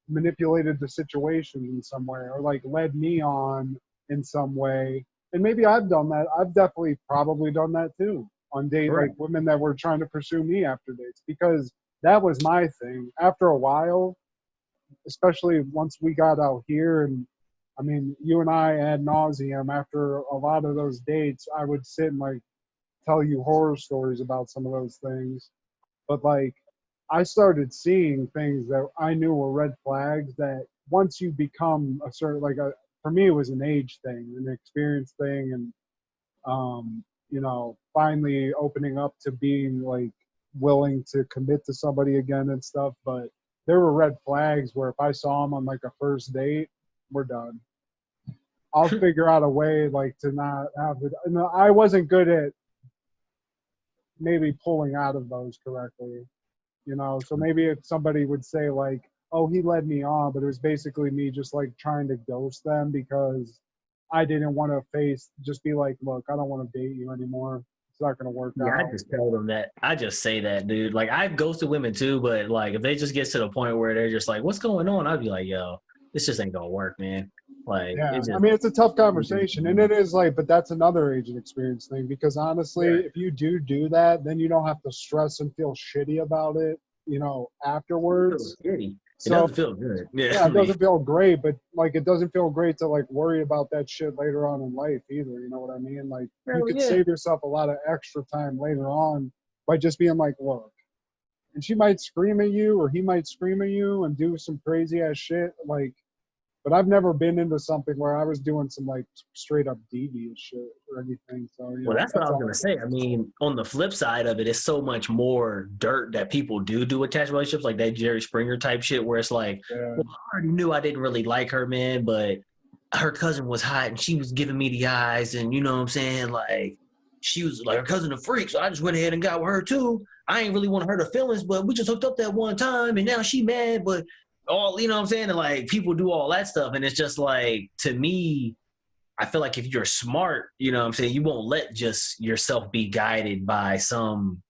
manipulated the situation in some way, or like led me on in some way. And maybe I've done that. I've definitely probably done that too on dates, like women that were trying to pursue me after dates, because that was my thing. After a while, especially once we got out here, and I mean, you and I ad nauseum, after a lot of those dates, I would sit and like tell you horror stories about some of those things. But like, I started seeing things that I knew were red flags, that once you become a certain, for me, it was an age thing, an experience thing, and, finally opening up to being like willing to commit to somebody again and stuff. But there were red flags where if I saw them on like a first date, we're done. I'll figure out a way like to not have it. No, I wasn't good at maybe pulling out of those correctly. So maybe if somebody would say like, oh, he led me on, but it was basically me just like trying to ghost them because I didn't want to just be like, look, I don't want to date you anymore. It's not going to work out. I just tell them that. I just say that, dude. Like, I've ghosted women too, but like, if they just get to the point where they're just like, what's going on? I'd be like, yo, this just ain't going to work, man. Like, yeah, I mean, it's a tough conversation, and it is like, but that's another age and experience thing, because honestly, if you do that, then you don't have to stress and feel shitty about it, afterwards. It doesn't feel good. Yeah, it doesn't feel great, but like, it doesn't feel great to like worry about that shit later on in life either. You know what I mean? Like, you could save yourself a lot of extra time later on by just being like, look, and she might scream at you, or he might scream at you and do some crazy ass shit, like. But I've never been into something where I was doing some like straight up devious shit or anything. So well, that's what I was gonna say. I mean, on the flip side of it, it's so much more dirt that people do attached relationships, like that Jerry Springer type shit, where it's like, well, I already knew I didn't really like her, man, but her cousin was hot and she was giving me the eyes, and you know what I'm saying, like she was like her cousin a freak, so I just went ahead and got with her too. I ain't really want to hurt her feelings, but we just hooked up that one time, and now she mad, but. All, you know what I'm saying? And like people do all that stuff. And it's just like, to me, I feel like if you're smart, you know what I'm saying, you won't let just yourself be guided by some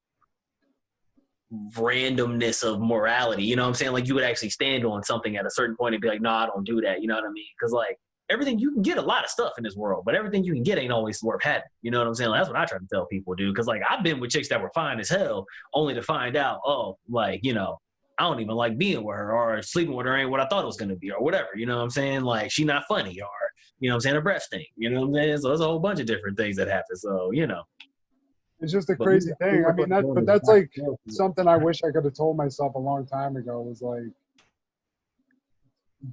randomness of morality. You know what I'm saying? Like you would actually stand on something at a certain point and be like, no, I don't do that. You know what I mean? Because like everything, you can get a lot of stuff in this world, but everything you can get ain't always worth having. You know what I'm saying? Like, that's what I try to tell people, dude. Because like I've been with chicks that were fine as hell, only to find out, oh, like, I don't even like being with her, or sleeping with her ain't what I thought it was going to be, or whatever. You know what I'm saying? Like, she not funny, or, you know what I'm saying, her breath stink. You know what I'm saying? So there's a whole bunch of different things that happen. So, It's just a crazy thing. I mean, that's like something I wish I could have told myself a long time ago, was like,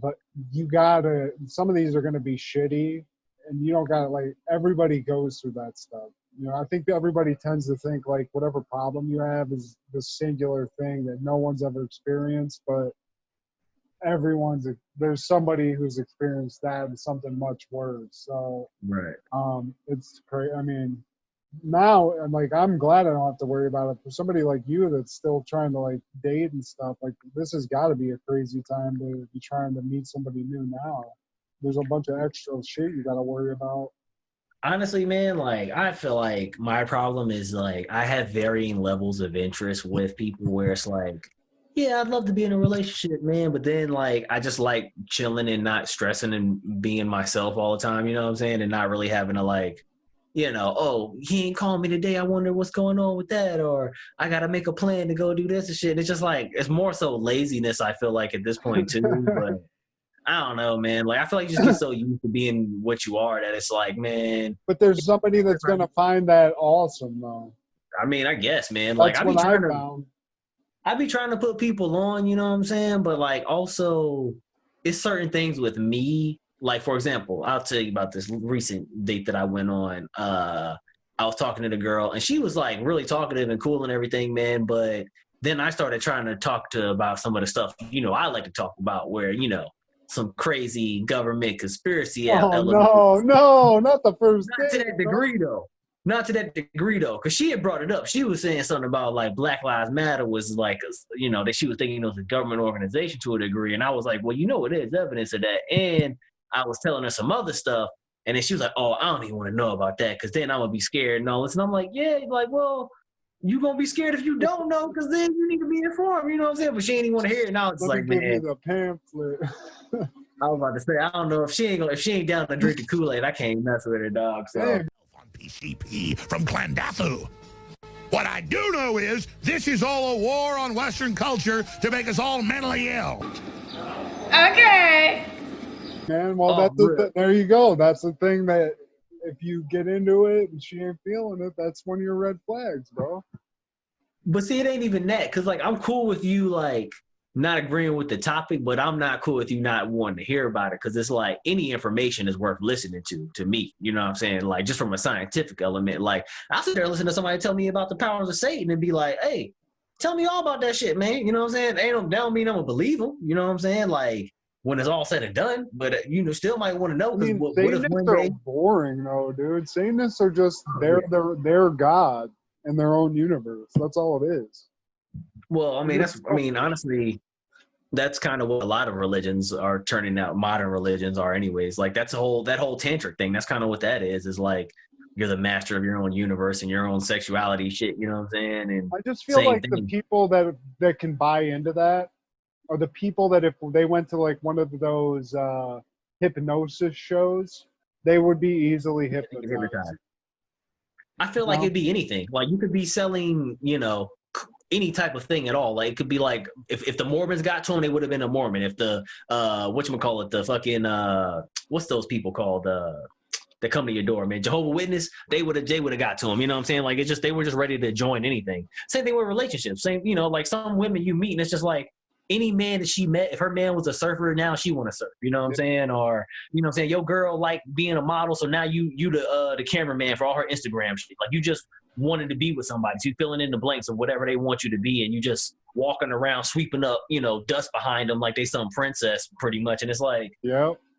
but you gotta, some of these are going to be shitty, and you don't gotta, like, everybody goes through that stuff. I think everybody tends to think like whatever problem you have is the singular thing that no one's ever experienced, but there's somebody who's experienced that and something much worse. So right. It's crazy. I mean, now, like, I'm glad I don't have to worry about it. For somebody like you that's still trying to like date and stuff, like this has got to be a crazy time to be trying to meet somebody new now. There's a bunch of extra shit you got to worry about. Honestly, man, like I feel like my problem is like I have varying levels of interest with people where it's like, yeah, I'd love to be in a relationship, man, but then like I just like chilling and not stressing and being myself all the time, you know what I'm saying? And not really having to like, oh, he ain't calling me today. I wonder what's going on with that, or I gotta make a plan to go do this and shit. And it's just like it's more so laziness, I feel like at this point too, but I don't know, man. Like I feel like you just get so used to being what you are that it's like, man. But there's somebody that's gonna find that awesome, though. I mean, I guess, man. That's Like what I found. I be trying to put people on, you know what I'm saying? But like also it's certain things with me. Like for example, I'll tell you about this recent date that I went on. I was talking to the girl and she was like really talkative and cool and everything, man. But then I started trying to talk to about some of the stuff, I like to talk about where, some crazy government conspiracy elements. No, not the first Not to that degree, though. Not to that degree, though, because she had brought it up. She was saying something about, like, Black Lives Matter was, like, that she was thinking it was a government organization to a degree. And I was like, well, it is evidence of that. And I was telling her some other stuff. And then she was like, oh, I don't even want to know about that because then I'm going to be scared and all this. And I'm like, yeah, like, well, you going to be scared if you don't know because then you need to be informed. You know what I'm saying? But she ain't even want to hear it. Now it's like, man. Give me the pamphlet. I was about to say, I don't know if she ain't down to drink the Kool-Aid, I can't mess with her, dog. So on PCP from Clandathu. What I do know is this is all a war on Western culture to make us all mentally ill. Okay. Man, well, there you go. That's the thing that if you get into it and she ain't feeling it, that's one of your red flags, bro. But see, it ain't even that, because like I'm cool with you, like not agreeing with the topic, but I'm not cool with you not wanting to hear about it because it's like any information is worth listening to me. You know what I'm saying? Like just from a scientific element, like I'll sit there and listen to somebody tell me about the powers of Satan and be like, hey, tell me all about that shit, man. You know what I'm saying? That don't mean I'm gonna believe them. You know what I'm saying? Like when it's all said and done, but still might want to know. I mean, what if one day... boring though, dude. Satanists are just they're God in their own universe. That's all it is. Well, honestly, that's kind of what a lot of religions are turning out. Modern religions are, anyways. Like that whole tantric thing. That's kind of what that is. Is like you're the master of your own universe and your own sexuality shit. You know what I'm saying? And I just feel like the people that can buy into that are the people that if they went to like one of those hypnosis shows, they would be easily hypnotized. I feel like it'd be anything. Like you could be selling, any type of thing at all. Like it could be like if the Mormons got to him, they would have been a Mormon. If the whatchamacallit, the fucking what's those people called? That come to your door, man. Jehovah's Witness, they would have got to him. You know what I'm saying? Like it's just they were just ready to join anything. Same thing with relationships. Same, like some women you meet and it's just like any man that she met, if her man was a surfer, now she want to surf. You know what I'm saying? Or you know what I'm saying? Your girl like being a model, so now you the cameraman for all her Instagram shit. Like you just wanted to be with somebody. So you filling in the blanks of whatever they want you to be, and you just walking around sweeping up, dust behind them like they some princess pretty much. And it's like,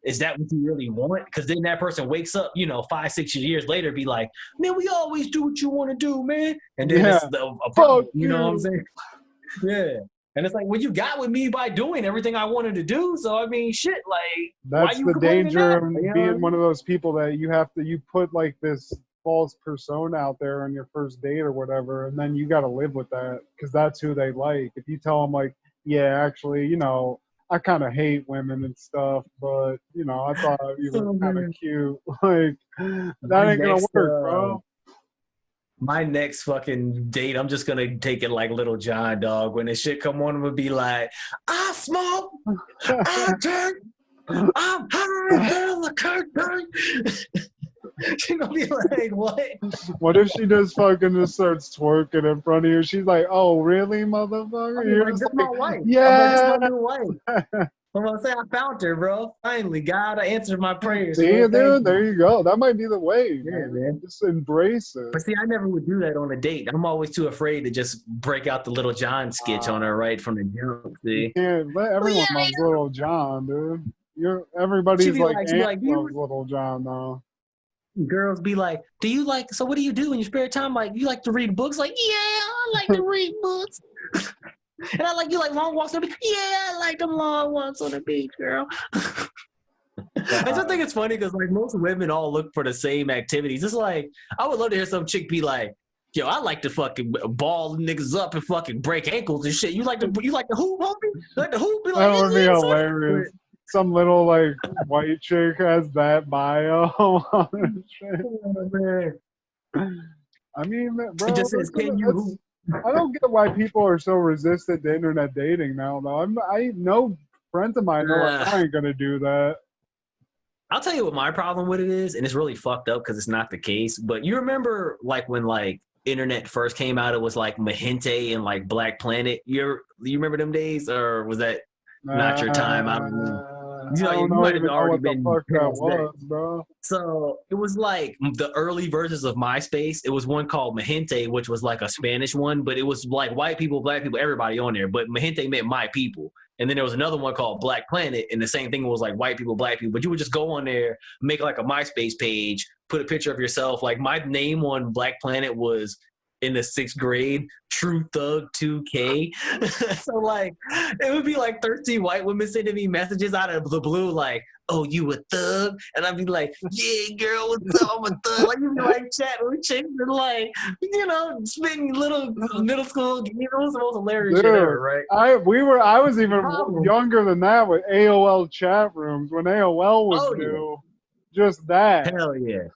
is that what you really want? Because then that person wakes up, 5-6 years later, be like, man, we always do what you want to do, man. And then it's a problem, you know what I'm saying? Yeah. And it's like, well, you got with me by doing everything I wanted to do. So, I mean, shit, like, that's the danger of being one of those people that you put like this false persona out there on your first date or whatever, and then you got to live with that because that's who they like. If you tell them like, yeah, actually, I kind of hate women and stuff, but I thought you were kind of cute. Like that ain't gonna work, bro. My next fucking date, I'm just gonna take it like Little John, dog. When this shit come on, I'm gonna be like, I smoke, I drink, I'm high, hell, a curtain. She's gonna be like, what? What if she just fucking just starts twerking in front of you? She's like, oh, really, motherfucker? You're like, this my wife. Yeah. I'm like, this my new wife. I'm gonna say I found her, bro. Finally, God, I answered my prayers. See, dude, there you go. That might be the way, man. Just embrace it. But see, I never would do that on a date. I'm always too afraid to just break out the Little John sketch on her right from the jump. See, everyone loves Little John, dude. Everybody's like Aint loves Little John, though. girls be like, do you like, so what do you do in your spare time? Like, you like to read books? Like, yeah, I like to read books. And I like, you like long walks on the beach? Yeah, I like them long walks on the beach, girl. I just think it's funny because like most women all look for the same activities. It's like, I would love to hear some chick be like, yo, I like to fucking ball niggas up and fucking break ankles and shit. You like to hoop, homie? You like to hoop? Be like, that would be hilarious. Some little like white chick has that bio on her shit. I mean, bro, it just says, can you hoop? I don't get why people are so resistant to internet dating now, though. I know friends of mine know I ain't gonna do that. I'll tell you what my problem with it is, and it's really fucked up because it's not the case. But you remember, like when like internet first came out, it was like Mahente and like Black Planet. You remember them days, or was that not your time? I don't know. You know, you might have already been what the fuck that was, bro. So it was like the early versions of MySpace. It was one called Mahente, which was like a Spanish one, but it was like white people, black people, everybody on there. But Mahente meant my people. And then there was another one called Black Planet, and the same thing was like white people, black people. But you would just go on there, make like a MySpace page, put a picture of yourself. Like my name on Black Planet was in the 6th grade, True Thug 2K. So like it would be like 13 white women sending me messages out of the blue like, oh, you a thug? And I'd be like, yeah, girl, what's up? I'm a thug. Like you'd be like chatting with chicks and like, you know, spitting little middle school games. It was the most hilarious shit ever, right? I was even younger than that with AOL chat rooms when AOL was new. Just that. Hell yeah.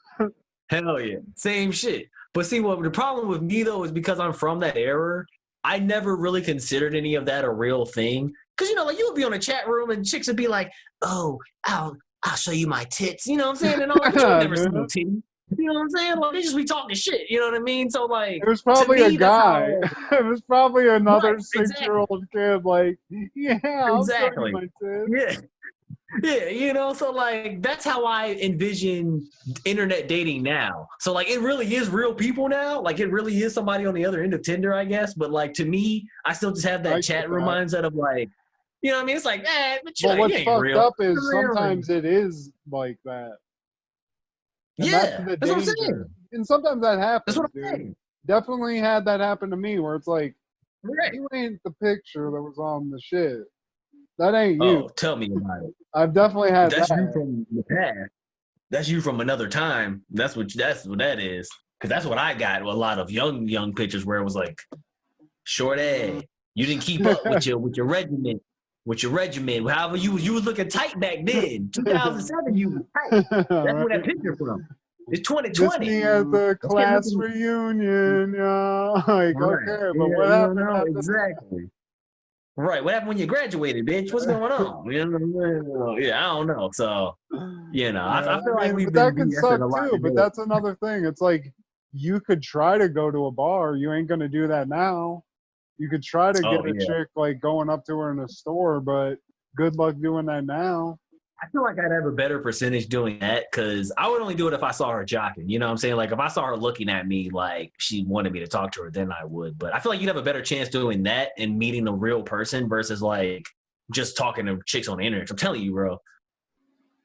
Hell yeah. Same shit. But see, what the problem with me, though, is because I'm from that era, I never really considered any of that a real thing. Because, you know, like, you would be on a chat room and chicks would be like, oh, I'll show you my tits. You know what I'm saying? And all that. You never see no titties. You know what I'm saying? Like, they just be talking shit. You know what I mean? So, like, it was probably a guy. It was probably another 6-year-old kid. Like, yeah, I'll show you my tits. Yeah. Yeah, you know, so like that's how I envision internet dating now. So like it really is real people now. Like it really is somebody on the other end of Tinder, I guess. But like to me, I still just have that chat room mindset of like, you know what I mean? It's like, but what's fucked up is sometimes it is like that. And yeah, that's what I'm saying. And sometimes that happens. That's what I'm saying. Definitely had that happen to me where it's like, you ain't the picture that was on the shit. That ain't you. Oh, tell me about it. I've definitely had that's that. You from the past. That's you from another time. That's what that is. Because that's what I got. A lot of young pictures where it was like, short ass. You didn't keep up with your regiment. However, you was looking tight back then. 2007, you was tight. That's where that picture from. It's 2020. Just me at the class reunion. Like, okay, but what happened? Exactly. Right. What happened when you graduated, bitch? What's going on? Yeah, I don't know. So, you know, I feel like we've been that can suck too, but that's another thing. It's like you could try to go to a bar. You ain't going to do that now. You could try to get a chick like going up to her in a store, but good luck doing that now. I feel like I'd have a better percentage doing that because I would only do it if I saw her jocking. You know what I'm saying? Like if I saw her looking at me like she wanted me to talk to her, then I would. But I feel like you'd have a better chance doing that and meeting a real person versus like just talking to chicks on the internet. I'm telling you, bro,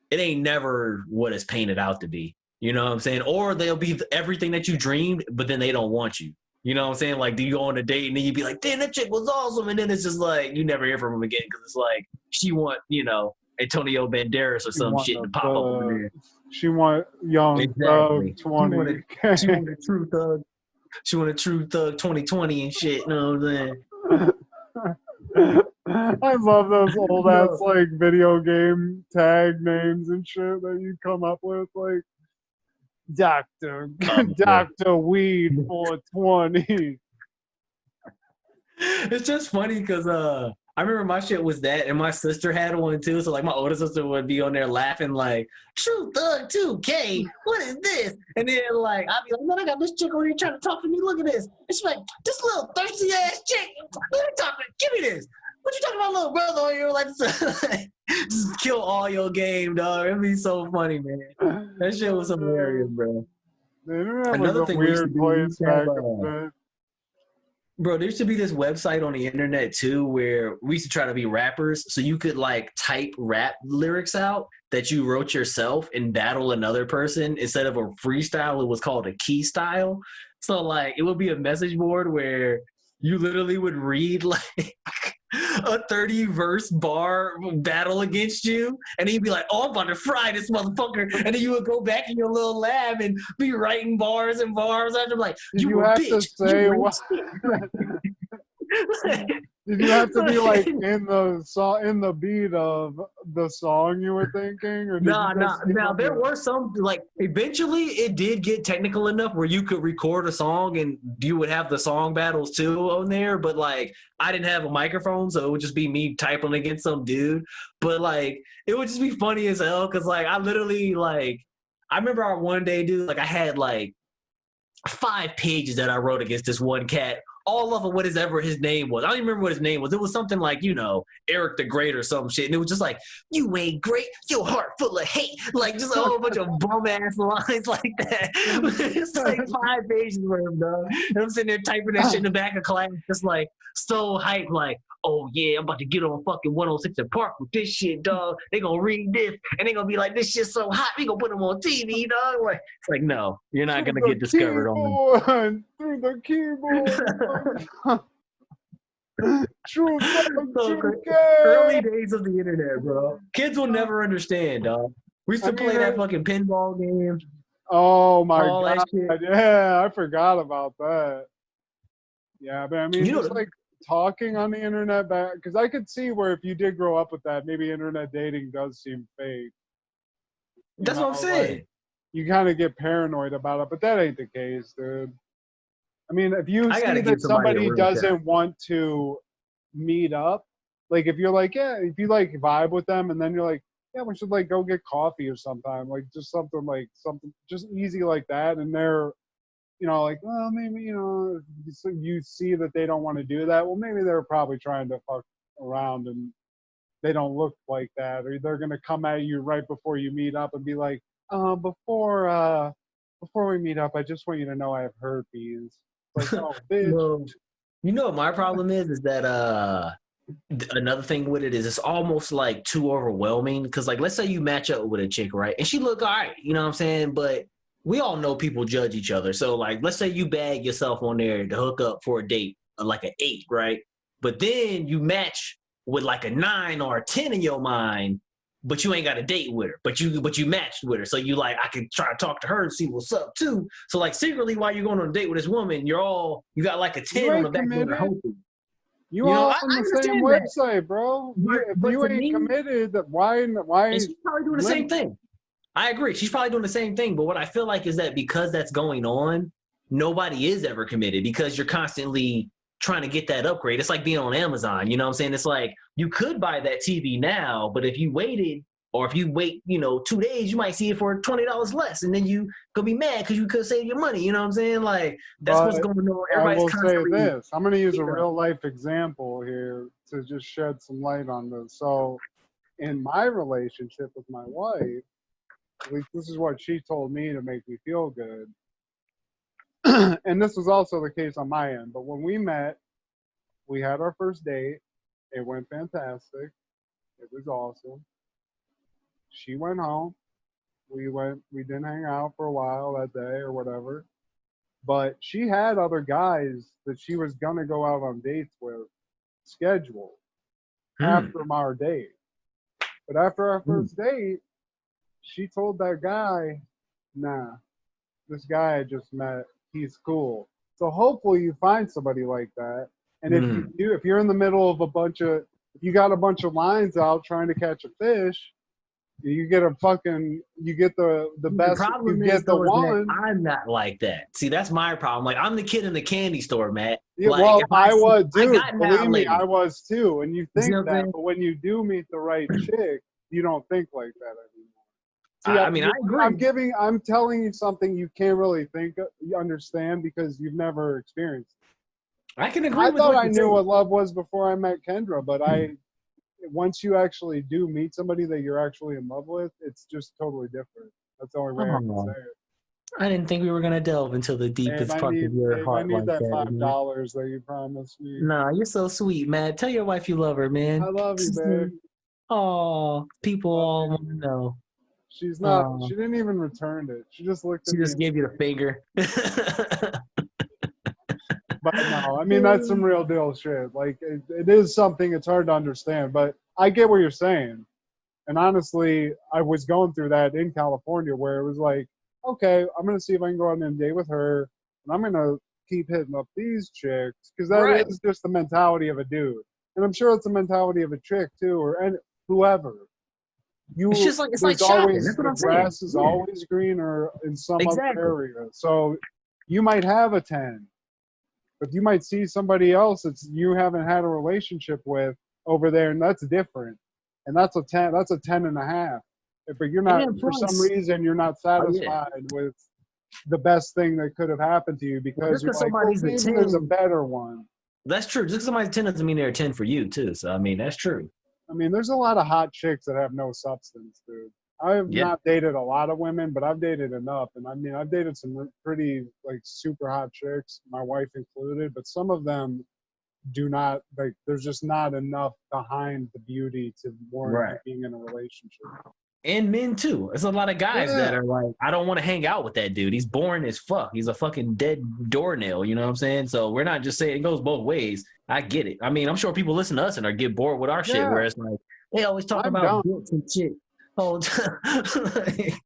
it ain't never what it's painted out to be. You know what I'm saying? Or they'll be everything that you dreamed, but then they don't want you. You know what I'm saying? Like, do you go on a date and then you be like, damn, that chick was awesome. And then it's just like, you never hear from them again because it's like, she want, you know, Antonio Banderas or some shit to pop up over there. She want young thug 20. She want a true thug. She want a true thug 2020 and shit. You know what I'm saying? I love those old ass like video game tag names and shit that you come up with, like Dr. Weed 420. It's just funny because I remember my shit was that, and my sister had one too. So like my older sister would be on there laughing like, "True Thug 2K, what is this?" And then like I'd be like, "Man, I got this chick on here trying to talk to me. Look at this." And she's like, "This little thirsty ass chick, let me talk to her. Give me this. What you talking about, little brother on here?" Like, just kill all your game, dog. It'd be so funny, man. That shit was hilarious, bro. Another thing weird place back Bro, there used to be this website on the internet too where we used to try to be rappers. So you could like type rap lyrics out that you wrote yourself and battle another person. Instead of a freestyle, it was called a key style. So like it would be a message board where you literally would read like a 30 verse bar battle against you, and he'd be like, "Oh, I'm about to fry this motherfucker," and then you would go back in your little lab and be writing bars and bars. And I'm like, "You a have bitch." to say what? Did you have to be like in the song, in the beat of the song you were thinking, or did Nah. Now there were were some like eventually it did get technical enough where you could record a song and you would have the song battles too on there. But like I didn't have a microphone, so it would just be me typing against some dude. But like it would just be funny as hell because like I literally like I remember our one day, dude. Like I had like 5 pages that I wrote against this one cat. All of it, whatever his name was. I don't even remember what his name was. It was something like, you know, Eric the Great or some shit. And it was just like, "You ain't great, your heart full of hate." Like just a whole bunch of bum ass lines like that. It's like 5 pages worth, dog. And I'm sitting there typing that shit in the back of class, just like so hyped, like, "Oh yeah, I'm about to get on fucking 106 and Park with this shit, dog. They gonna read this and they gonna be like, this shit's so hot, we gonna put them on TV, dog." Like, it's like, no, you're not gonna get discovered on through the keyboard. True, early days of the internet, bro. Kids will never understand, dog. We used to play that fucking pinball game. Oh my god! Yeah, I forgot about that. Yeah, but I mean, just like talking on the internet back, because I could see where if you did grow up with that, maybe internet dating does seem fake. That's what I'm saying. Like, you kind of get paranoid about it, but that ain't the case, dude. I mean, if you see that somebody doesn't want to meet up, like if you're like, yeah, if you like vibe with them, and then you're like, yeah, we should like go get coffee or sometime, like just something just easy like that, and they're, you know, like, well, maybe, you know, you see that they don't want to do that. Well, maybe they're probably trying to fuck around and they don't look like that, or they're gonna come at you right before you meet up and be like, before we meet up, I just want you to know I have herpes. Like, oh, bitch. Well, you know what my problem is that another thing with it is it's almost like too overwhelming, because like let's say you match up with a chick, right, and she look all right, you know what I'm saying, but we all know people judge each other. So like let's say you bag yourself on there to hook up for a date, like an 8, right, but then you match with like a 9 or a 10 in your mind, but you ain't got a date with her, but you matched with her. So you like, I can try to talk to her and see what's up too. So like secretly while you're going on a date with this woman, you got like a 10 on the back of her hoping. You all on the same website, bro. If you ain't committed, why? And she's probably doing the same thing. I agree. She's probably doing the same thing. But what I feel like is that because that's going on, nobody is ever committed because you're constantly trying to get that upgrade. It's like being on Amazon, you know what I'm saying? It's like you could buy that TV now, but if you waited, or if you wait, 2 days, you might see it for $20 less, and then you could be mad because you could save your money. You know what I'm saying? Like that's what's going on. Everybody's constantly. I will say this. I'm going to use a real life example here to just shed some light on this. So, in my relationship with my wife, at least this is what she told me to make me feel good. And this was also the case on my end. But when we met, we had our first date. It went fantastic. It was awesome. She went home. We didn't hang out for a while that day or whatever. But she had other guys that she was going to go out on dates with scheduled after our date. But after our first date, she told that guy, nah, this guy I just met, he's cool. So hopefully you find somebody like that. And if you do, if you're in the middle of if you got a bunch of lines out trying to catch a fish, you get the best. The problem you is, get the one. I'm not like that. See, that's my problem. Like I'm the kid in the candy store, Matt. Yeah, like, well, I was, dude. Believe me, I was too. And you think that, but when you do meet the right chick, you don't think like that anymore. See, I mean, I agree. I'm telling you something you can't really understand because you've never experienced it. I can agree. I thought I knew what love was before I met Kendra, but once you actually do meet somebody that you're actually in love with, it's just totally different. That's the only way I can say it. I didn't think we were gonna delve into the deepest part of your I heart need like that that. $5 that you promised me. Nah, you're so sweet, man. Tell your wife you love her, man. I love you, babe. Oh, people all want to know. She's not. She didn't even return it. She just looked at me. She just gave you the finger. But no, I mean that's some real deal shit. Like it is something. It's hard to understand, but I get what you're saying. And honestly, I was going through that in California, where it was like, okay, I'm gonna see if I can go on a date with her, and I'm gonna keep hitting up these chicks because that is just the mentality of a dude, and I'm sure it's the mentality of a chick too, or whoever. It's just like There's shopping. always That's what the I'm saying. grass is always greener in some other area. So you might have a 10, but you might see somebody else that you haven't had a relationship with over there, and that's different. And that's a 10. That's a 10.5. But you're not, for some reason, you're not satisfied with the best thing that could have happened to you because you're like, well, maybe there's a better one. That's true. Just because somebody's 10 doesn't mean they're a 10 for you too. So I mean, that's true. I mean, there's a lot of hot chicks that have no substance, dude. I have not dated a lot of women, but I've dated enough. And I mean, I've dated some pretty, like, super hot chicks, my wife included, but some of them do not, like, there's just not enough behind the beauty to warrant being in a relationship. And men too. There's a lot of guys that are like, I don't want to hang out with that dude. He's boring as fuck. He's a fucking dead doornail. You know what I'm saying? So we're not just saying it goes both ways. I get it. I mean, I'm sure people listen to us and are get bored with our shit. Where it's like they always talk about books and shit all the time.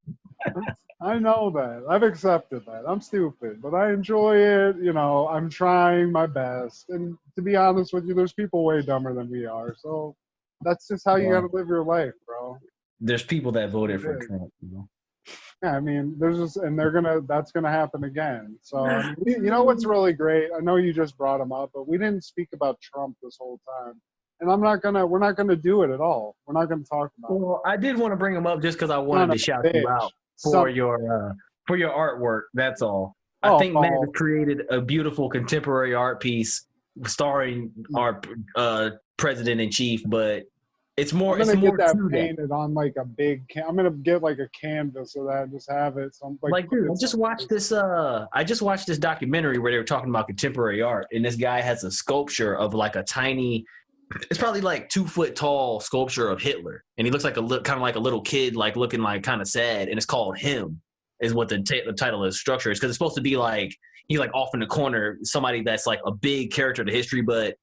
I know that. I've accepted that. I'm stupid, but I enjoy it. You know, I'm trying my best. And to be honest with you, there's people way dumber than we are. So that's just how you got to live your life, bro. There's people that voted for Trump, you know. Yeah, I mean, there's just, and that's gonna happen again. So you know what's really great? I know you just brought him up, but we didn't speak about Trump this whole time, and we're not gonna do it at all. We're not gonna talk about it. Well, I did want to bring him up just because I wanted to shout you out for your artwork. That's all. I think Matt has created a beautiful contemporary art piece starring our president in chief, but it's more. I'm gonna get that painted on like a big. I'm gonna get like a canvas of that and just have it. So like, dude, I just watched this. I just watched this documentary where they were talking about contemporary art, and this guy has a sculpture of like a tiny. It's probably like 2 foot tall sculpture of Hitler, and he looks like kind of like a little kid, like looking like kind of sad. And it's called Him, is what the title of the structure is, because it's supposed to be like he's like off in the corner, somebody that's like a big character to history, but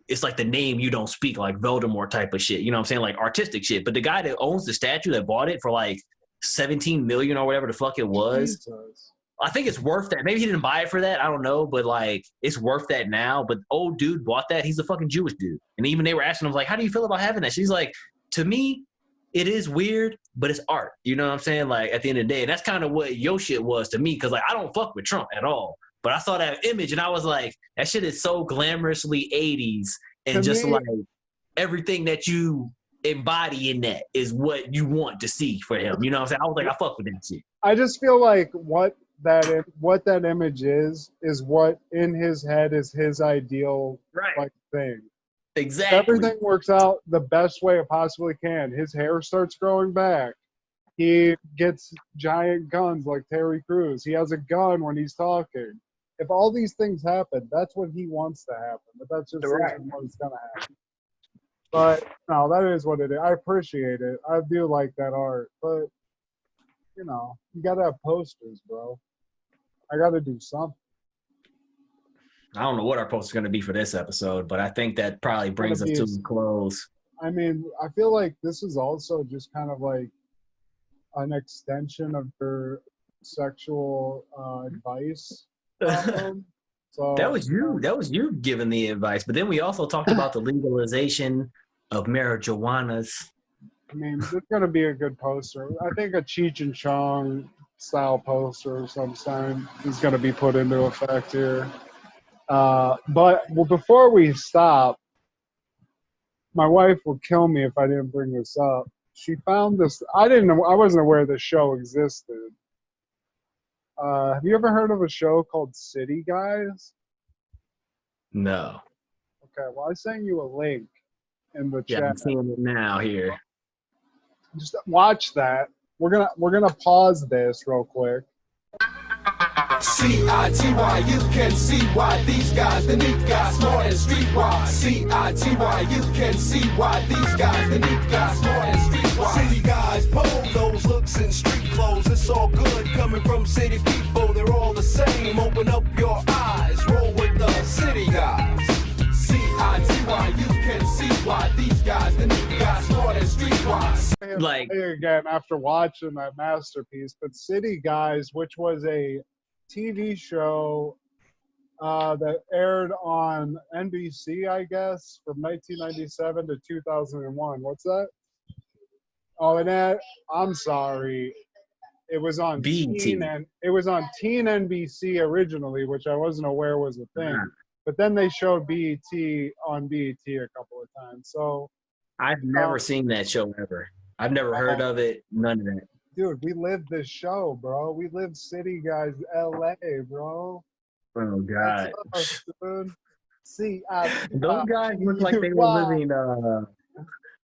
it's like the name you don't speak, like Voldemort type of shit. You know what I'm saying? Like artistic shit. But the guy that owns the statue that bought it for like 17 million or whatever the fuck it was, Jesus. I think it's worth that. Maybe he didn't buy it for that. I don't know. But like, it's worth that now. But old dude bought that. He's a fucking Jewish dude. And even they were asking him, like, how do you feel about having that? She's like, to me, it is weird, but it's art. You know what I'm saying? Like, at the end of the day, and that's kind of what your shit was to me. Because like, I don't fuck with Trump at all. But I saw that image and I was like, that shit is so glamorously 80s. And just like everything that you embody in that is what you want to see for him. You know what I'm saying? I was like, I fuck with that shit. I just feel like what that image is what in his head is his ideal like thing. Exactly. Everything works out the best way it possibly can. His hair starts growing back. He gets giant guns like Terry Crews. He has a gun when he's talking. If all these things happen, that's what he wants to happen. But that's just what's going to happen. But no, that is what it is. I appreciate it. I do like that art. But, you know, you got to have posters, bro. I got to do something. I don't know what our post is going to be for this episode, but I think that probably brings us to a close. I mean, I feel like this is also just kind of like an extension of your sexual advice. So that was you giving the advice, but then we also talked about the legalization of marijuanas. I mean, it's going to be a good poster. I think a Cheech and Chong style poster of some kind is going to be put into effect here. But before we stop, my wife will kill me if I didn't bring this up. She found this. I wasn't aware this show existed. Have you ever heard of a show called City Guys? No. Okay, well, I sent you a link in the chat. I'm seeing it now here. Just watch that. We're gonna pause this real quick. C-I-T-Y, you can see why these guys, the neat guys, smart and streetwise. C-I-T-Y, you can see why these guys, the neat guys, smart and streetwise. City guys, pose those looks in street clothes. It's all good coming from city people. They're all the same. Open up your eyes, roll with the city guys. C-I-T-Y, you can see why these guys, the neat guys, smart and streetwise. Like again, after watching that masterpiece, but City Guys, which was a TV show that aired on NBC, I guess, from 1997 to 2001. What's that? Oh, and that, I'm sorry. It was on Teen, and it was on Teen NBC originally, which I wasn't aware was a thing. But then they showed BET on BET a couple of times. So I've never seen that show ever. I've never heard of it. None of that. Dude, we lived this show, bro. We lived City Guys, LA, bro. Oh God. Us, dude. Those guys look like they were living.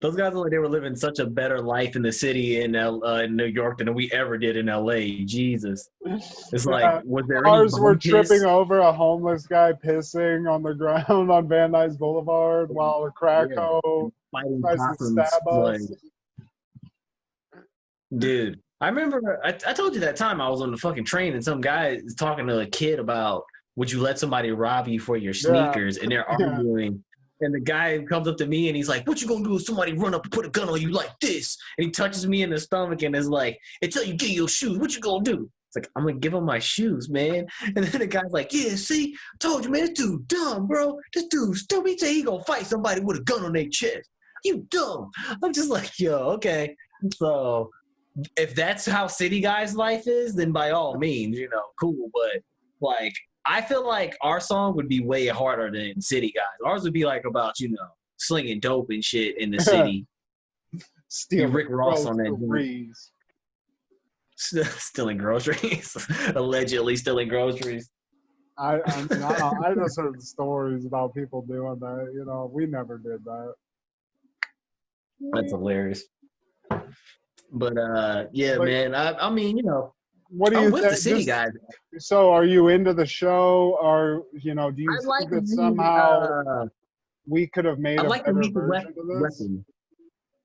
Those guys look like they were living such a better life in the city in New York than we ever did in LA. Jesus. It's like, was there cars any were piss? tripping over a homeless guy pissing on the ground on Van Nuys Boulevard while a crack hoe tries to stab us. Dude, I remember I told you that time I was on the fucking train and some guy is talking to a kid about would you let somebody rob you for your sneakers, and they're arguing. And the guy comes up to me and he's like, what you gonna do if somebody run up and put a gun on you like this? And he touches me in the stomach and is like, until you get your shoes, what you gonna do? It's like, I'm gonna give him my shoes, man. And then the guy's like, yeah, see, I told you, man, this dude dumb, bro. This dude stupid. He say he gonna fight somebody with a gun on their chest. You dumb. I'm just like, yo, okay. So if that's how City Guys' life is, then by all means, cool. But like, I feel like our song would be way harder than City Guys. Ours would be like about, slinging dope and shit in the city. Stealing Rick Ross on that groceries. Stealing groceries. Allegedly stealing groceries. I just heard stories about people doing that. We never did that. That's hilarious. But yeah, man. I mean, what do you think? The City Guys. So, are you into the show, or do you think that somehow we could have made a better version of this?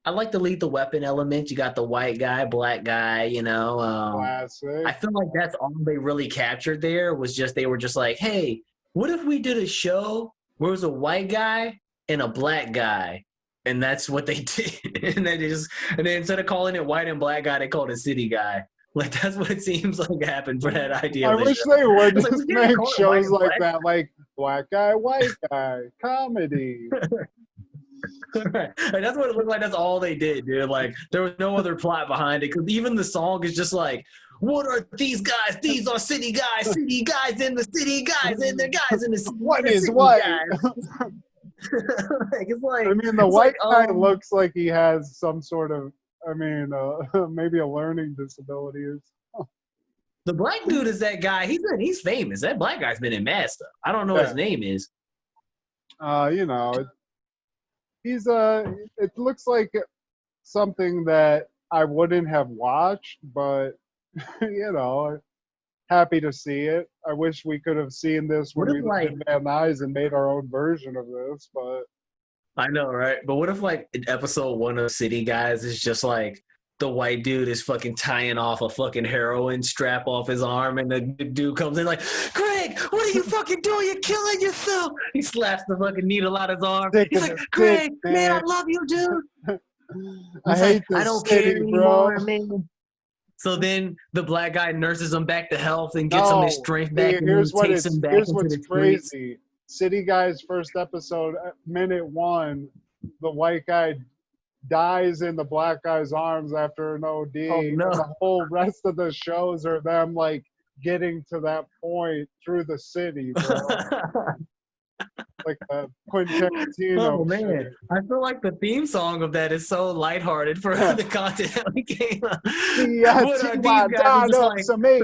I like the lethal weapon element. You got the white guy, black guy. Classic. I feel like that's all they really captured there was just they were just like, hey, what if we did a show where it was a white guy and a black guy? And that's what they did. And then instead of calling it white and black guy, they called it City Guy. Like, that's what it seems like happened for that idea. I wish they would just make shows like that, like black guy, white guy, comedy. Right. Like, that's what it looked like. That's all they did, dude. Like, there was no other plot behind it. Because even the song is just like, what are these guys? These are city guys in the city, guys and the guys in the city. What is white? Like, it's like, I mean, the white guy looks like he has some sort of, maybe a learning disability. The black dude is that guy. He's famous. That black guy's been in mad stuff. I don't know what his name is. He's it looks like something that I wouldn't have watched, but happy to see it. I wish we could have seen this when we lived in Van Nuys and made our own version of this, but I know, right? But what if in episode 1 of City Guys is just like the white dude is fucking tying off a fucking heroin strap off his arm, and the dude comes in like, Greg, what are you fucking doing? You're killing yourself. He slaps the fucking needle out his arm. He's like, Greg, man, I love you, dude. I hate this I don't city, care anymore, man. So then the black guy nurses him back to health and gets him his strength back, and takes him back into the streets. Crazy. City Guys' first episode, minute 1, the white guy dies in the black guy's arms after an OD. Oh, no. And the whole rest of the shows are them getting to that point through the city, bro. Like a Quentin Tarantino. Oh man, I feel like the theme song of that is so lighthearted for the content that we came up. What are these guys? Some age.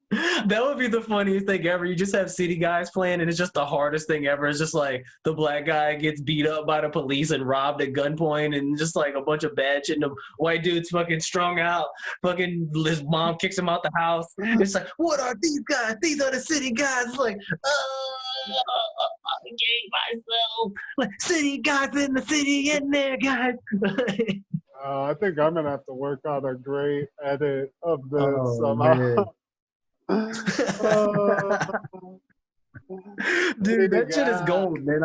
That would be the funniest thing ever. You just have City Guys playing, and it's just the hardest thing ever. It's just like the black guy gets beat up by the police and robbed at gunpoint, and just like a bunch of bad shit. And the white dude's fucking strung out. Fucking his mom kicks him out the house. It's like, what are these guys? These are the City Guys. It's like, I gave myself. Like, City Guys in the city, in there, guys. I think I'm gonna have to work on a great edit of this. Dude, that shit is gold, man.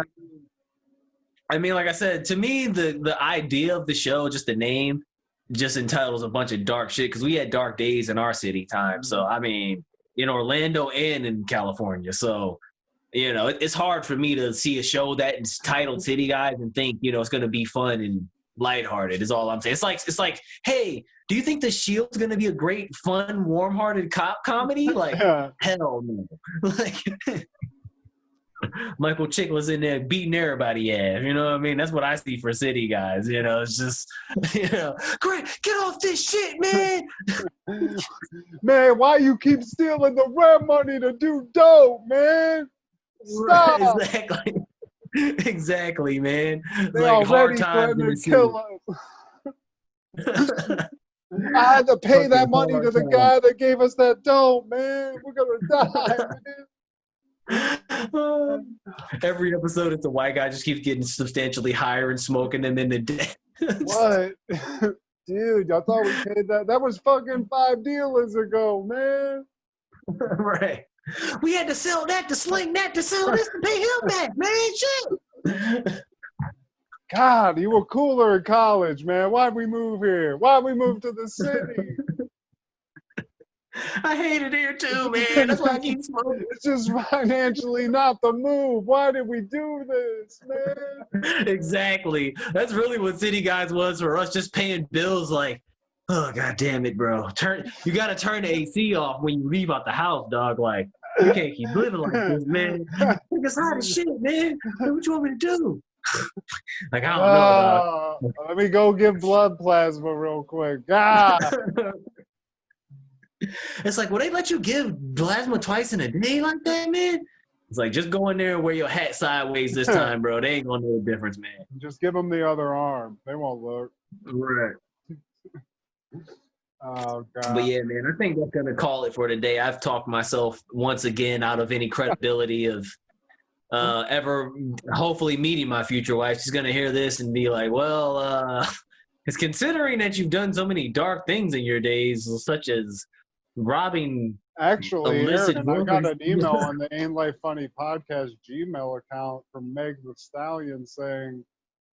I mean, like I said, to me, the idea of the show, just the name, just entitles a bunch of dark shit, because we had dark days in our city time. So, I mean, in Orlando and in California. So, you know, it's hard for me to see a show that is titled City Guys and think, you know, it's going to be fun and lighthearted is all I'm saying. It's like, hey, do you think The Shield's going to be a great, fun, warm-hearted cop comedy? Like, hell no. Like, Michael Chiklis in there beating everybody ass. You know what I mean? That's what I see for City Guys. You know, it's just, you know, great, get off this shit, man. Man, why you keep stealing the rent money to do dope, man? Stop. Exactly. Exactly, man. They like hard already times threatened to kill us. I had to pay that money to the guy that gave us that dope, man. We're gonna die, man. Every episode, it's a white guy just keeps getting substantially higher and smoking them in the day. What? Dude, I thought we paid that. That was fucking 5 dealers ago, man. Right. We had to sell that to sling that to sell this to pay him back, man. Shit. God, you were cooler in college, man. Why'd we move here? Why'd we move to the city? I hate it here too, man. That's why I keep smoking. It's just financially not the move. Why did we do this, man? Exactly. That's really what City Guys was for us, just paying bills like, oh, God damn it, bro. You got to turn the AC off when you leave out the house, dog. Like, you can't keep living like this, man. It's hot as shit, man. What you want me to do? Like, I don't know, dog. Let me go give blood plasma real quick. God. It's like, will they let you give plasma twice in a day like that, man? It's like, just go in there and wear your hat sideways this time, bro. They ain't going to know the difference, man. Just give them the other arm. They won't look. Right. Oh, God. But yeah, man, I think that's going to call it for today. I've talked myself once again out of any credibility of ever hopefully meeting my future wife. She's going to hear this and be like, well, it's considering that you've done so many dark things in your days, such as robbing. Actually, illicit Aaron, I got workers. an email on the AintLifeFunnyPodcast Gmail account from Meg the Stallion saying,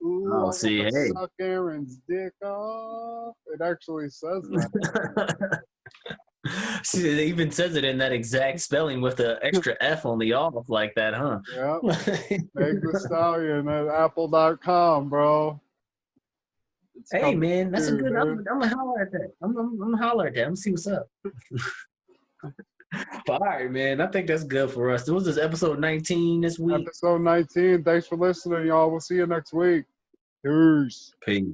ooh, Oh, I see, wanna hey. suck Aaron's dick off. It actually says that. See, it even says it in that exact spelling with the extra F on the off like that, huh? Yeah. Meg the Stallion at apple.com, bro. It's Hey, coming man, that's a soon, good. dude. I'm gonna holler at that. I'm gonna holler at that. I'm gonna see what's up. But all right, man. I think that's good for us. This was episode 19 this week. Episode 19. Thanks for listening, y'all. We'll see you next week. Peace. Peace.